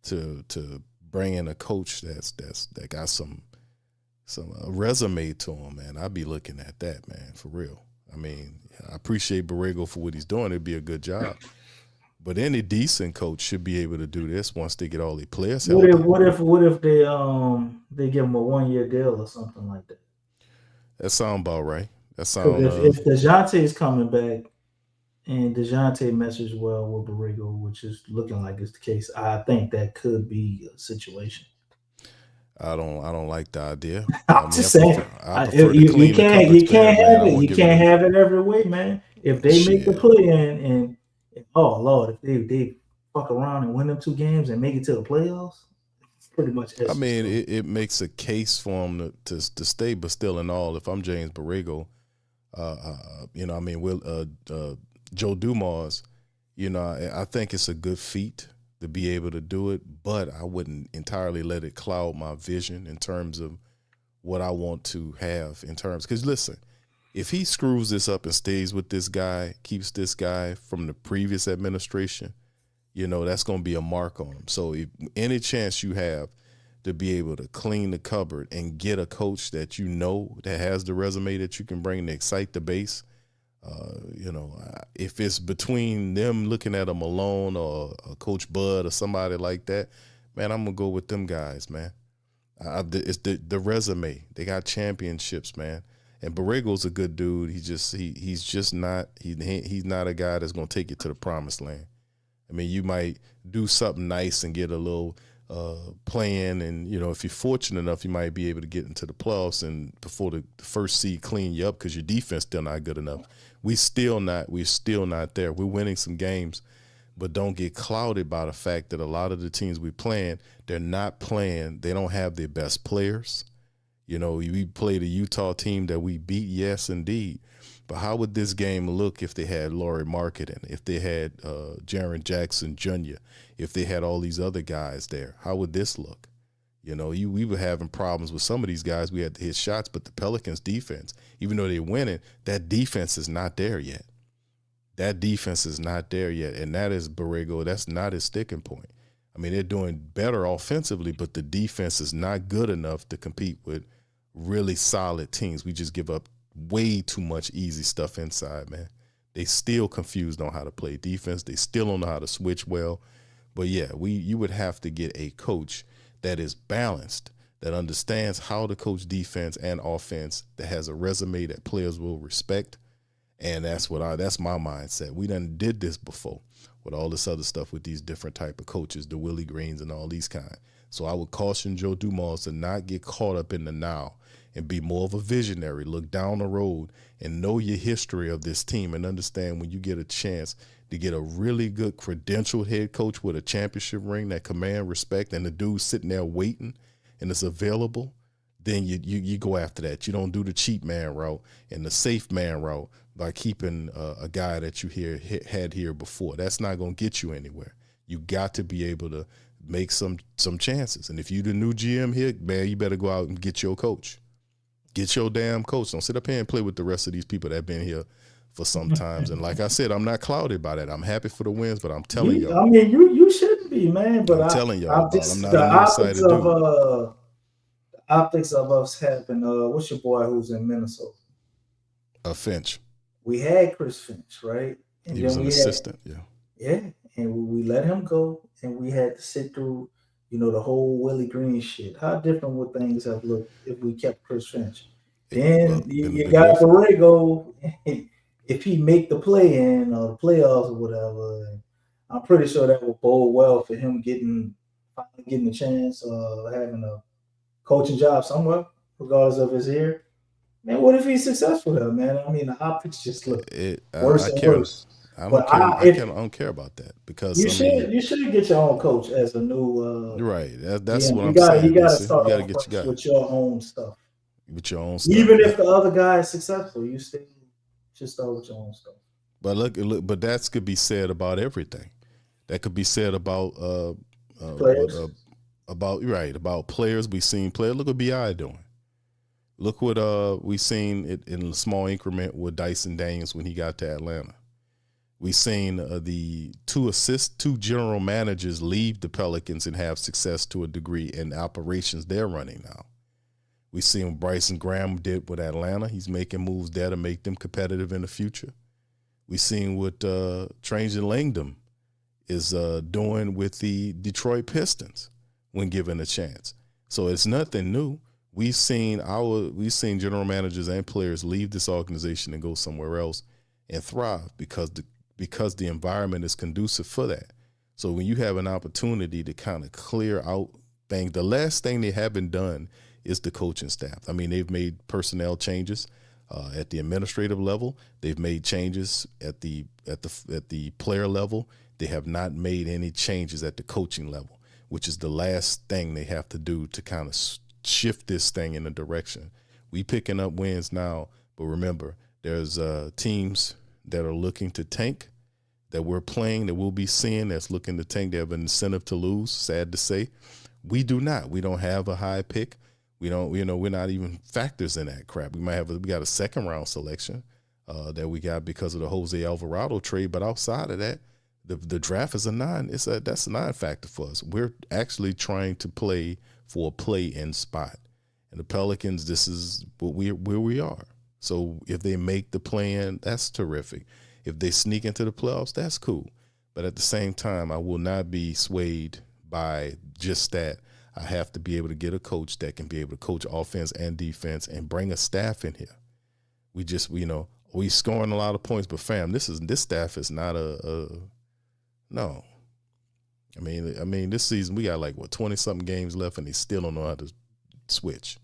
to bring in a coach that got some resume to him, man, I'd be looking at that, man, for real. I mean, I appreciate Borrego for what he's doing. It'd be a good job. But any decent coach should be able to do this once they get all the players healthy. What if they give him a 1-year deal or something like that? That sounds about right. That sounds. If DeJounte's coming back and DeJounte messes well with Borrego, which is looking like it's the case, I think that could be a situation. I don't like the idea. I'm just saying, you can't have it every way, man. If they make the play and oh Lord, if they fuck around and win them 2 games and make it to the playoffs, it's pretty much. I mean, it makes a case for them to stay, but still in all, if I'm James Borrego, Joe Dumars, I think it's a good feat to be able to do it, but I wouldn't entirely let it cloud my vision in terms of what I want to have in terms. Because listen, if he screws this up and stays with this guy, keeps this guy from the previous administration, that's going to be a mark on him. So if any chance you have to be able to clean the cupboard and get a coach that that has the resume that you can bring to excite the base, if it's between them looking at a Malone or a Coach Bud or somebody like that, man, I'm going to go with them guys, man. It's the resume. They got championships, man. And Borrego's a good dude. He's not a guy that's going to take you to the promised land. I mean, you might do something nice and get a little play-in, and if you're fortunate enough, you might be able to get into the playoffs and before the first seed clean you up because your defense still not good enough. We're still not there. We're winning some games, but don't get clouded by the fact that a lot of the teams we playing, they're not playing. They don't have their best players. We played a Utah team that we beat, yes, indeed. But how would this game look if they had Laurie Marketing, if they had Jaren Jackson Jr., if they had all these other guys there? How would this look? We were having problems with some of these guys. We had to hit shots, but the Pelicans defense, even though they're winning, that defense is not there yet. That defense is not there yet, and that is Borrego. That's not his sticking point. I mean, they're doing better offensively, but the defense is not good enough to compete with really solid teams. We just give up way too much easy stuff inside, man. They still confused on how to play defense. They still don't know how to switch well. But yeah, you would have to get a coach that is balanced, that understands how to coach defense and offense, that has a resume that players will respect. And that's my mindset. We done did this before with all this other stuff with these different type of coaches, the Willie Greens and all these kind. So I would caution Joe Dumars to not get caught up in the now and be more of a visionary, look down the road and know your history of this team and understand when you get a chance to get a really good credentialed head coach with a championship ring that command respect and the dude sitting there waiting and it's available, then you go after that. You don't do the cheap man route and the safe man route by keeping a guy that you had here before. That's not going to get you anywhere. You got to be able to make some chances. And if you the new GM here, man, you better go out and get your coach. Get your damn coach. Don't sit up here and play with the rest of these people that have been here for some times. And like I said, I'm not clouded by that. I'm happy for the wins, but I'm telling y'all. I mean, you shouldn't be, man. But I'm telling y'all, I'm not an excited dude. The optics of us having what's your boy who's in Minnesota? Finch. we had Chris Finch, right? And He then was an we assistant. Yeah. yeah, and we let him go, and we had to sit through, the whole Willie Green shit. How different would things have looked if we kept Chris Finch? Well, Then been a you bit got different. Borrego. If he make the play in or the playoffs or whatever, I'm pretty sure that will bode well for him finally getting a chance of having a coaching job somewhere, regardless of his year. Man, what if he's successful though, man? I mean, the optics just look worse I and care. worse. I don't But care. if I don't care about that because you I mean, should get your own coach as a new you're right. That's GM. what You I'm gotta you saying, gotta DC. start You got to off get your fresh guy with your own stuff. with your own stuff. Even if the other guy is successful, you still should start with your own stuff. But look, but that could be said about everything. That could be said about Players. about players. We seen players. Look what Bi doing. Look what we seen it in a small increment with Dyson Daniels when he got to Atlanta. We seen the two general managers leave the Pelicans and have success to a degree in operations they're running now. We seen what Bryson Graham did with Atlanta. He's making moves there to make them competitive in the future. We seen what Trajan Langdon is doing with the Detroit Pistons when given a chance. So it's nothing new. We've seen general managers and players leave this organization and go somewhere else and thrive because the environment is conducive for that. So when you have an opportunity to kind of clear out things, the last thing they haven't done is the coaching staff. I mean, they've made personnel changes at the administrative level. They've made changes at the player level. They have not made any changes at the coaching level, which is the last thing they have to do to kind of shift this thing in a direction. We picking up wins now, but remember, there's teams that are looking to tank that we're playing, that we'll be seeing that's looking to tank. They have an incentive to lose, sad to say. We do not. We don't have a high pick. We don't, we're not even factors in that crap. We got a second round selection that we got because of the Jose Alvarado trade. But outside of that, the draft is that's a non-factor for us. We're actually trying to play for a play-in spot. And the Pelicans, this is where we are. So if they make the play-in, that's terrific. If they sneak into the playoffs, that's cool. But at the same time, I will not be swayed by just that. I have to be able to get a coach that can be able to coach offense and defense and bring a staff in here. We scoring a lot of points, but fam, this staff is not no. I mean, this season we got 20-something games left, and they still don't know how to switch.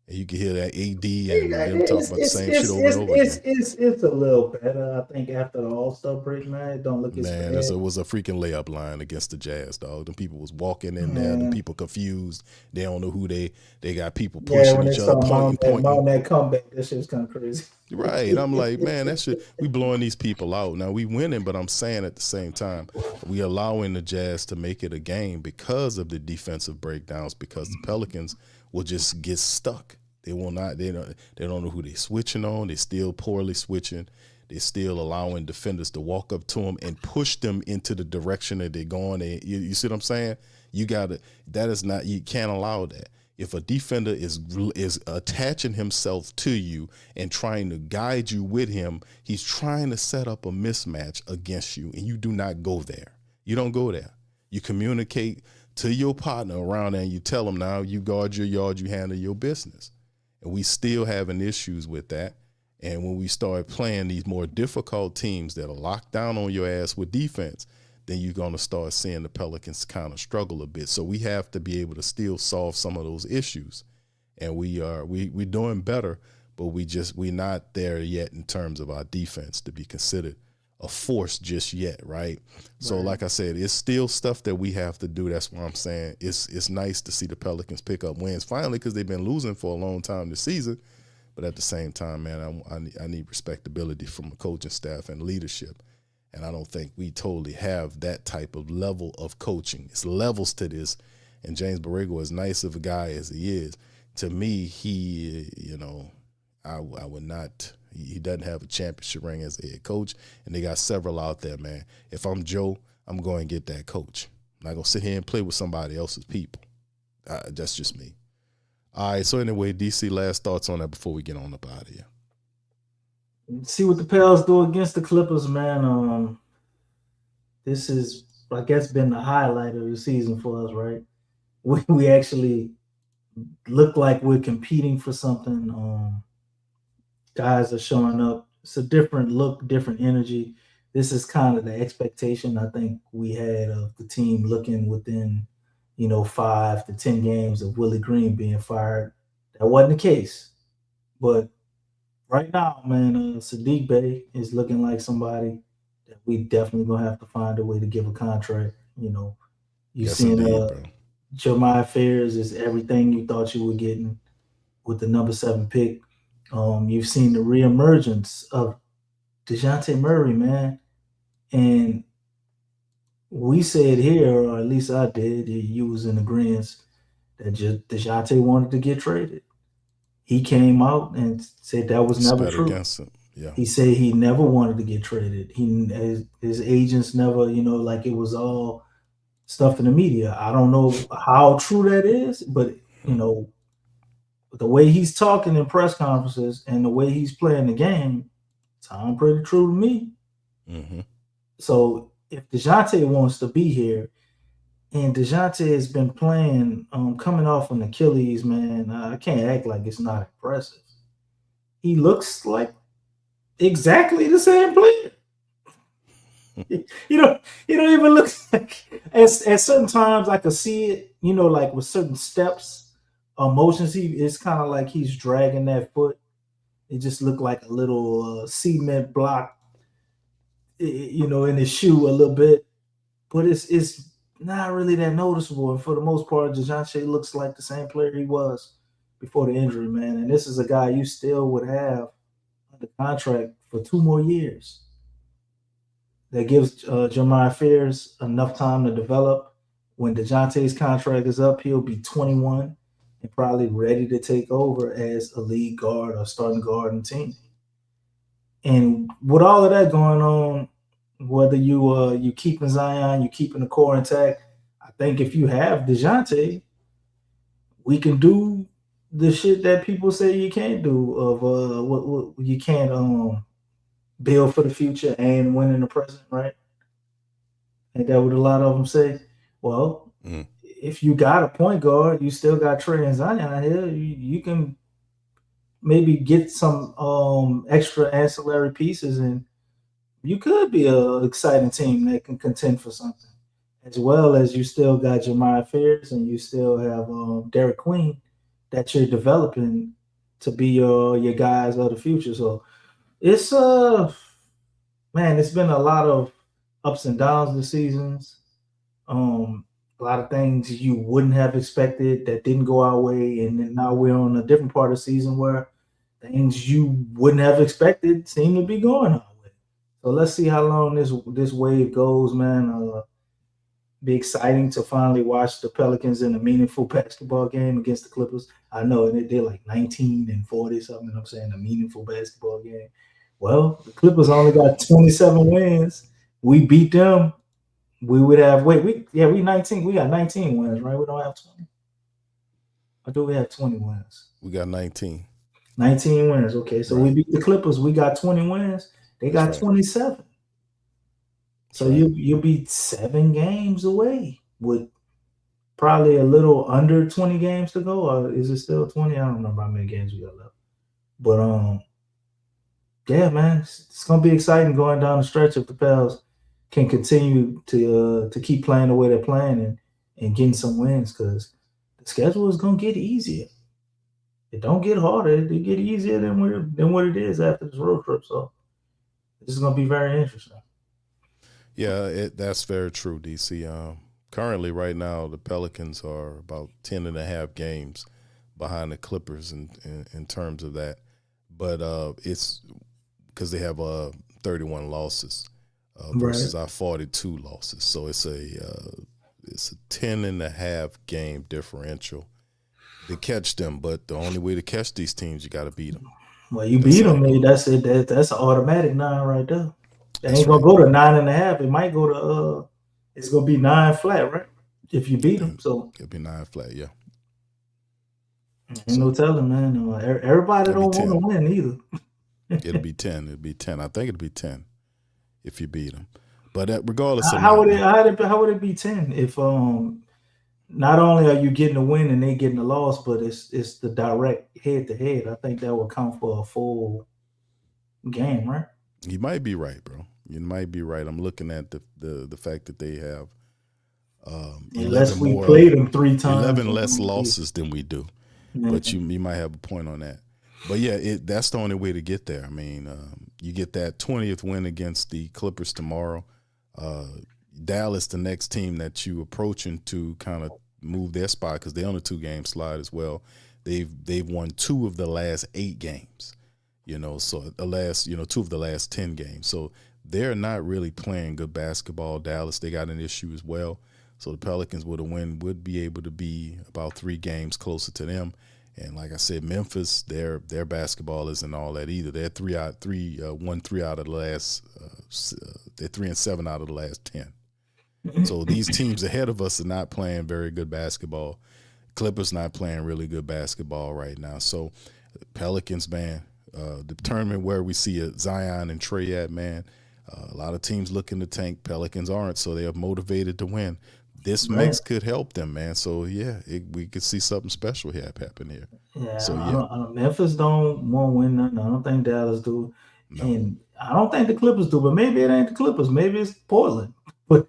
And you can hear that AD and them talk about the same shit over and over again. It's a little better, I think, after the All-Star break, man. It don't look as bad. Man, it was a freaking layup line against the Jazz, dog. The people was walking in there. The people confused. They don't know who they got people pushing each other, pointing. That comeback, that shit's kind of crazy. Right. I'm like, man, that shit, we blowing these people out. Now, we winning, but I'm saying at the same time, we allowing the Jazz to make it a game because of the defensive breakdowns, because the Pelicans will just get stuck. They will not. They don't know who they're switching on. They're still poorly switching. They're still allowing defenders to walk up to them and push them into the direction that they're going. You see what I'm saying? You can't allow that. If a defender is attaching himself to you and trying to guide you with him, he's trying to set up a mismatch against you, and you do not go there. You don't go there. You communicate to your partner around there, and you tell them, now you guard your yard, you handle your business. And we still having issues with that. And when we start playing these more difficult teams that are locked down on your ass with defense, then you're going to start seeing the Pelicans kind of struggle a bit. So we have to be able to still solve some of those issues. And we're doing better, but we're not there yet in terms of our defense to be considered a force just yet, right? So like I said, it's still stuff that we have to do. That's why I'm saying it's nice to see the Pelicans pick up wins finally, because they've been losing for a long time this season. But at the same time, man, I need respectability from the coaching staff and leadership. And I don't think we totally have that type of level of coaching. It's levels to this. And James Borrego, as nice of a guy as he is, to me, I would not. He doesn't have a championship ring as a head coach, and they got several out there, man. If I'm Joe, I'm going to get that coach. I'm not going to sit here and play with somebody else's people. That's just me. All right, so anyway, DC, last thoughts on that before we get on up out of here. See what the Pels do against the Clippers, man. This is, I guess, been the highlight of the season for us, right? We actually look like we're competing for something. Guys are showing up. It's a different look, different energy. This is kind of the expectation I think we had of the team looking within, 5 to 10 games of Willie Green being fired. That wasn't the case. But right now, man, Sadiq Bey is looking like somebody that we definitely gonna have to find a way to give a contract. You've Yes, seen indeed, bro. Jeremiah Fairs is everything you thought you were getting with the number 7 pick. You've seen the reemergence of DeJounte Murray, man. And we said here, or at least I did, you was in agreement that DeJounte wanted to get traded. He came out and said that was never Spat true. against it. Yeah. He said he never wanted to get traded. His agents never, like it was all stuff in the media. I don't know how true that is, but the way he's talking in press conferences and the way he's playing the game, sound pretty true to me. Mm-hmm. So if DeJounte wants to be here, and DeJounte has been playing, coming off an Achilles, man, I can't act like it's not impressive. He looks like exactly the same player. You don't even look like at certain times I could see it, like with certain steps, motions, it's kind of like he's dragging that foot. It just looked like a little cement block, in his shoe a little bit, but it's not really that noticeable. And for the most part, DeJounte looks like the same player he was before the injury, man. And this is a guy you still would have under contract for 2 more years. That gives Jeremiah Fairs enough time to develop. When DeJounte's contract is up, he'll be 21 and probably ready to take over as a lead guard or starting guard in the team. And with all of that going on, whether you keeping Zion, you keeping the core intact, I think if you have DeJounte, we can do the shit that people say you can't do. Of what you can't build for the future and win in the present, right? Ain't that what a lot of them say? Well, if you got a point guard, you still got Trey and Zion out here. You can maybe get some extra ancillary pieces, and you could be an exciting team that can contend for something. As well as you still got Jeremiah Fairs and you still have Derek Queen that you're developing to be your guys of the future. So it's man, it's been a lot of ups and downs this seasons. A lot of things you wouldn't have expected that didn't go our way, and then now we're on a different part of the season where things you wouldn't have expected seem to be going our way. So let's see how long this wave goes, man. Be exciting to finally watch the Pelicans in a meaningful basketball game against the Clippers. I know they're like 19 and 40 something. I'm saying a meaningful basketball game. Well, the Clippers only got 27 wins. We beat them. We would have we 19. We got 19 wins, right? We don't have 20. Or do we have 20 wins? We got 19. 19 wins. Okay, so we beat the Clippers. We got 20 wins. They got 27. So you'll be 7 games away with probably a little under 20 games to go. Or is it still 20? I don't remember how many games we got left. But yeah, man, it's gonna be exciting going down the stretch if the Pels can continue to keep playing the way they're playing and getting some wins, because the schedule is gonna get easier. It don't get harder; it get easier than what it is after this road trip. So this is gonna be very interesting. Yeah, that's very true, DC. Currently, right now, the Pelicans are about 10 and a half games behind the Clippers in terms of that. But it's because they have 31 losses versus our 42 losses. So it's a 10 and a half game differential to catch them. But the only way to catch these teams, you got to beat them. Well, you beat them, that's it. That's an automatic 9 right there. It ain't gonna go to 9.5. It might go to it's gonna be 9 flat, right? If you beat them, so it'll be 9 flat, yeah. Ain't no telling, man. Everybody don't want to win either. It'll be 10. It'll be 10. I think it'll be 10 if you beat them. But regardless of how would it be 10 if not only are you getting a win and they getting a loss, but it's the direct head to head. I think that would count for a full game, right? You might be right, bro. You might be right. I'm looking at the fact that they have unless we played them 3 times, 11 less losses than we do. Mm-hmm. But you might have a point on that. But yeah, that's the only way to get there. I mean, you get that 20th win against the Clippers tomorrow. Dallas, the next team that you approaching to kind of move their spot because they're on a 2-game slide as well. They've won 2 of the last 8 games, so the last 2 of the last 10 games. So they're not really playing good basketball. Dallas, they got an issue as well. So the Pelicans with a win would be able to be about 3 games closer to them. And like I said, Memphis, their basketball isn't all that either. They're 3 out of the last. They're 3-7 out of the last 10. So these teams ahead of us are not playing very good basketball. Clippers not playing really good basketball right now. So Pelicans, man, the tournament where we see Zion and Trey at, man, a lot of teams looking to tank. Pelicans aren't, so they are motivated to win. This mix could help them, man. So yeah, we could see something special here happen here. Yeah, so Memphis won't win nothing. I don't think Dallas do, no. And I don't think the Clippers do. But maybe it ain't the Clippers. Maybe it's Portland. But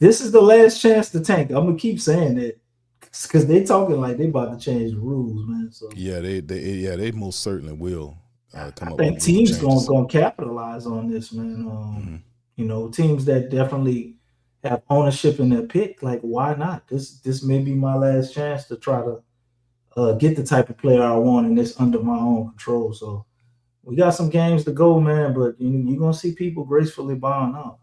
this is the last chance to tank. I'm gonna keep saying that because they talking like they about to change the rules, man. So yeah, they most certainly will. Come I up think with teams changes. gonna capitalize on this, man. Teams that definitely have ownership in their pick, like why not? This may be my last chance to try to get the type of player I want, and it's under my own control. So we got some games to go, man. But you're gonna see people gracefully bowing out.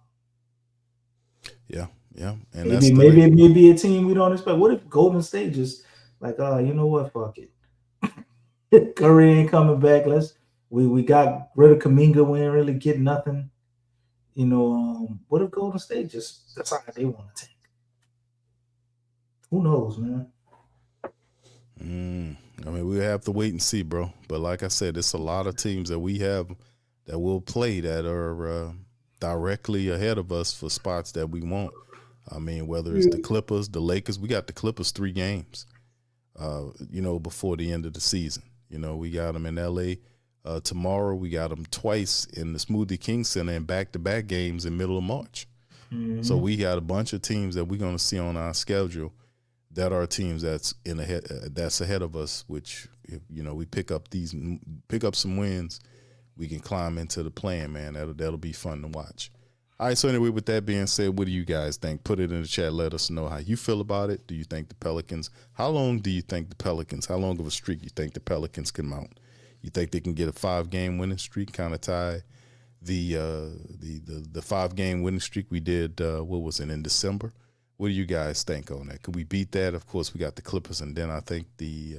Yeah, and maybe it may be a team we don't expect. What if Golden State just like, you know what, fuck it, Curry ain't coming back. We got rid of Kuminga. We ain't really get nothing. What if Golden State just decide they want to tank? Who knows, man? I mean, we have to wait and see, bro. But like I said, it's a lot of teams that we have that will play that are directly ahead of us for spots that we want. I mean, whether it's the Clippers, the Lakers, we got the Clippers 3 games, before the end of the season. We got them in L.A. Tomorrow. We got them twice in the Smoothie King Center and back-to-back games in middle of March. Mm-hmm. So we got a bunch of teams that we're going to see on our schedule that are teams that's ahead of us, which, we pick up some wins, we can climb into the plan, man. That'll be fun to watch. All right, so anyway, with that being said, what do you guys think? Put it in the chat. Let us know how you feel about it. Do you think the Pelicans – how long of a streak you think the Pelicans can mount? You think they can get a 5-game winning streak, kind of tie the 5-game winning streak we did, in December? What do you guys think on that? Could we beat that? Of course, we got the Clippers, and then I think the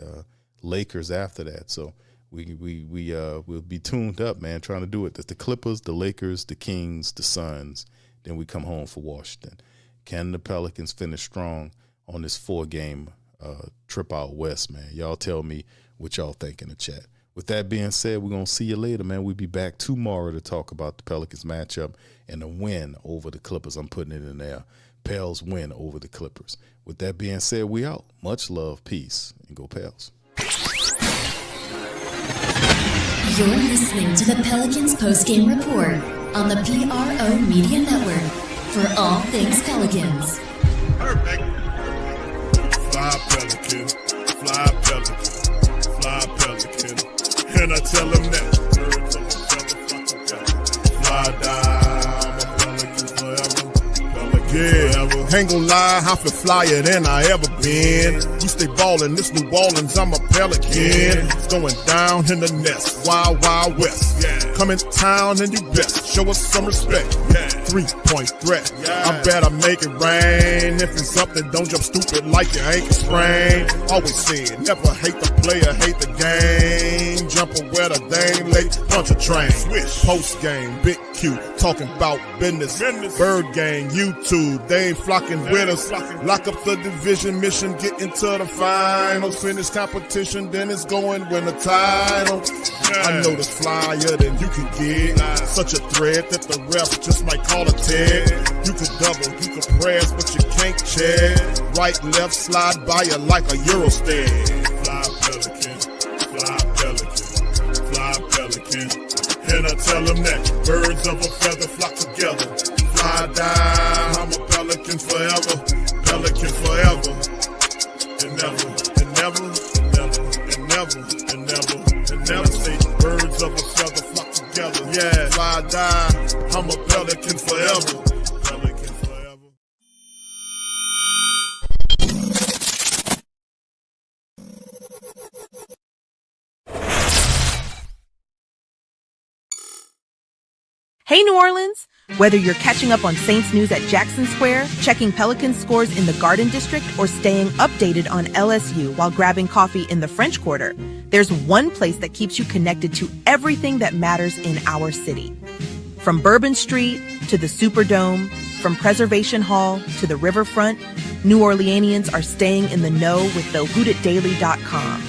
Lakers after that. So we'll be tuned up, man, trying to do it. That's the Clippers, the Lakers, the Kings, the Suns. Then we come home for Washington. Can the Pelicans finish strong on this 4-game trip out west, man? Y'all tell me what y'all think in the chat. With that being said, we're going to see you later, man. We'll be back tomorrow to talk about the Pelicans matchup and the win over the Clippers. I'm putting it in there. Pels win over the Clippers. With that being said, we out. Much love, peace, and go Pels. You're listening to the Pelicans Postgame Report on the PRO Media Network. For all things Pelicans. Perfect. Fly Pelican, fly Pelican, fly Pelican. And I tell them that. Fly down, I'm a Pelican forever. Pelican forever. Ain't gon' lie, I feel flyer than I ever been. We stay ballin', this New Orleans, I'm a Pelican. It's going down in the nest, wild, wild west. Come in town and you best, show us some respect. 3-point threat, I better make it rain. If it's something, don't jump stupid like your ankle sprain. Always saying, never hate the player, hate the game. Jumping where the dame late, bunch of trains. Post game, big Q, talking about business. Bird gang, YouTube, they ain't flocking with us. Lock up the division mission, get into the finals. Finish competition, then it's going win the title. I know this flyer than you can get. Such a threat that the ref just might call a tag. You could double, you could press, but you can't check. Right, left, slide by you like a Eurostep. Fly Pelican, fly Pelican, fly Pelican. And I tell them that birds of a feather flock together. Fly down, I'm a pelican forever, pelican forever. And never, and never, and never, and never, and never, and never say birds of a feather flock together. Yeah, fly down, I'm a pelican forever, pelican forever. Hey, New Orleans! Whether you're catching up on Saints news at Jackson Square, checking Pelicans scores in the Garden District, or staying updated on LSU while grabbing coffee in the French Quarter, there's one place that keeps you connected to everything that matters in our city. From Bourbon Street to the Superdome, from Preservation Hall to the Riverfront, New Orleanians are staying in the know with the WhoDatDaily.com,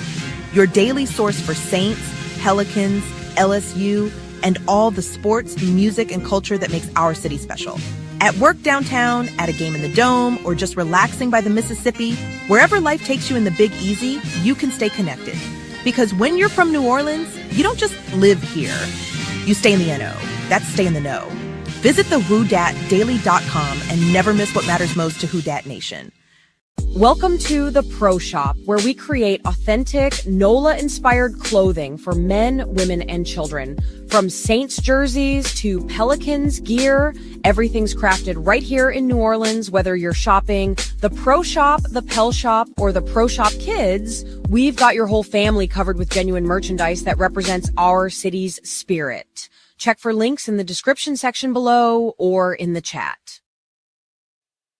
your daily source for Saints, Pelicans, LSU, and all the sports, music, and culture that makes our city special. At work downtown, at a game in the Dome, or just relaxing by the Mississippi, wherever life takes you in the Big Easy, you can stay connected. Because when you're from New Orleans, you don't just live here. You stay in the NO. That's stay in the know. Visit the WhoDatDaily.com and never miss what matters most to Who Dat Nation. Welcome to the Pro Shop, where we create authentic NOLA-inspired clothing for men, women, and children. From Saints jerseys to Pelicans gear, everything's crafted right here in New Orleans. Whether you're shopping the Pro Shop, the Pel Shop, or the Pro Shop Kids, we've got your whole family covered with genuine merchandise that represents our city's spirit. Check for links in the description section below or in the chat.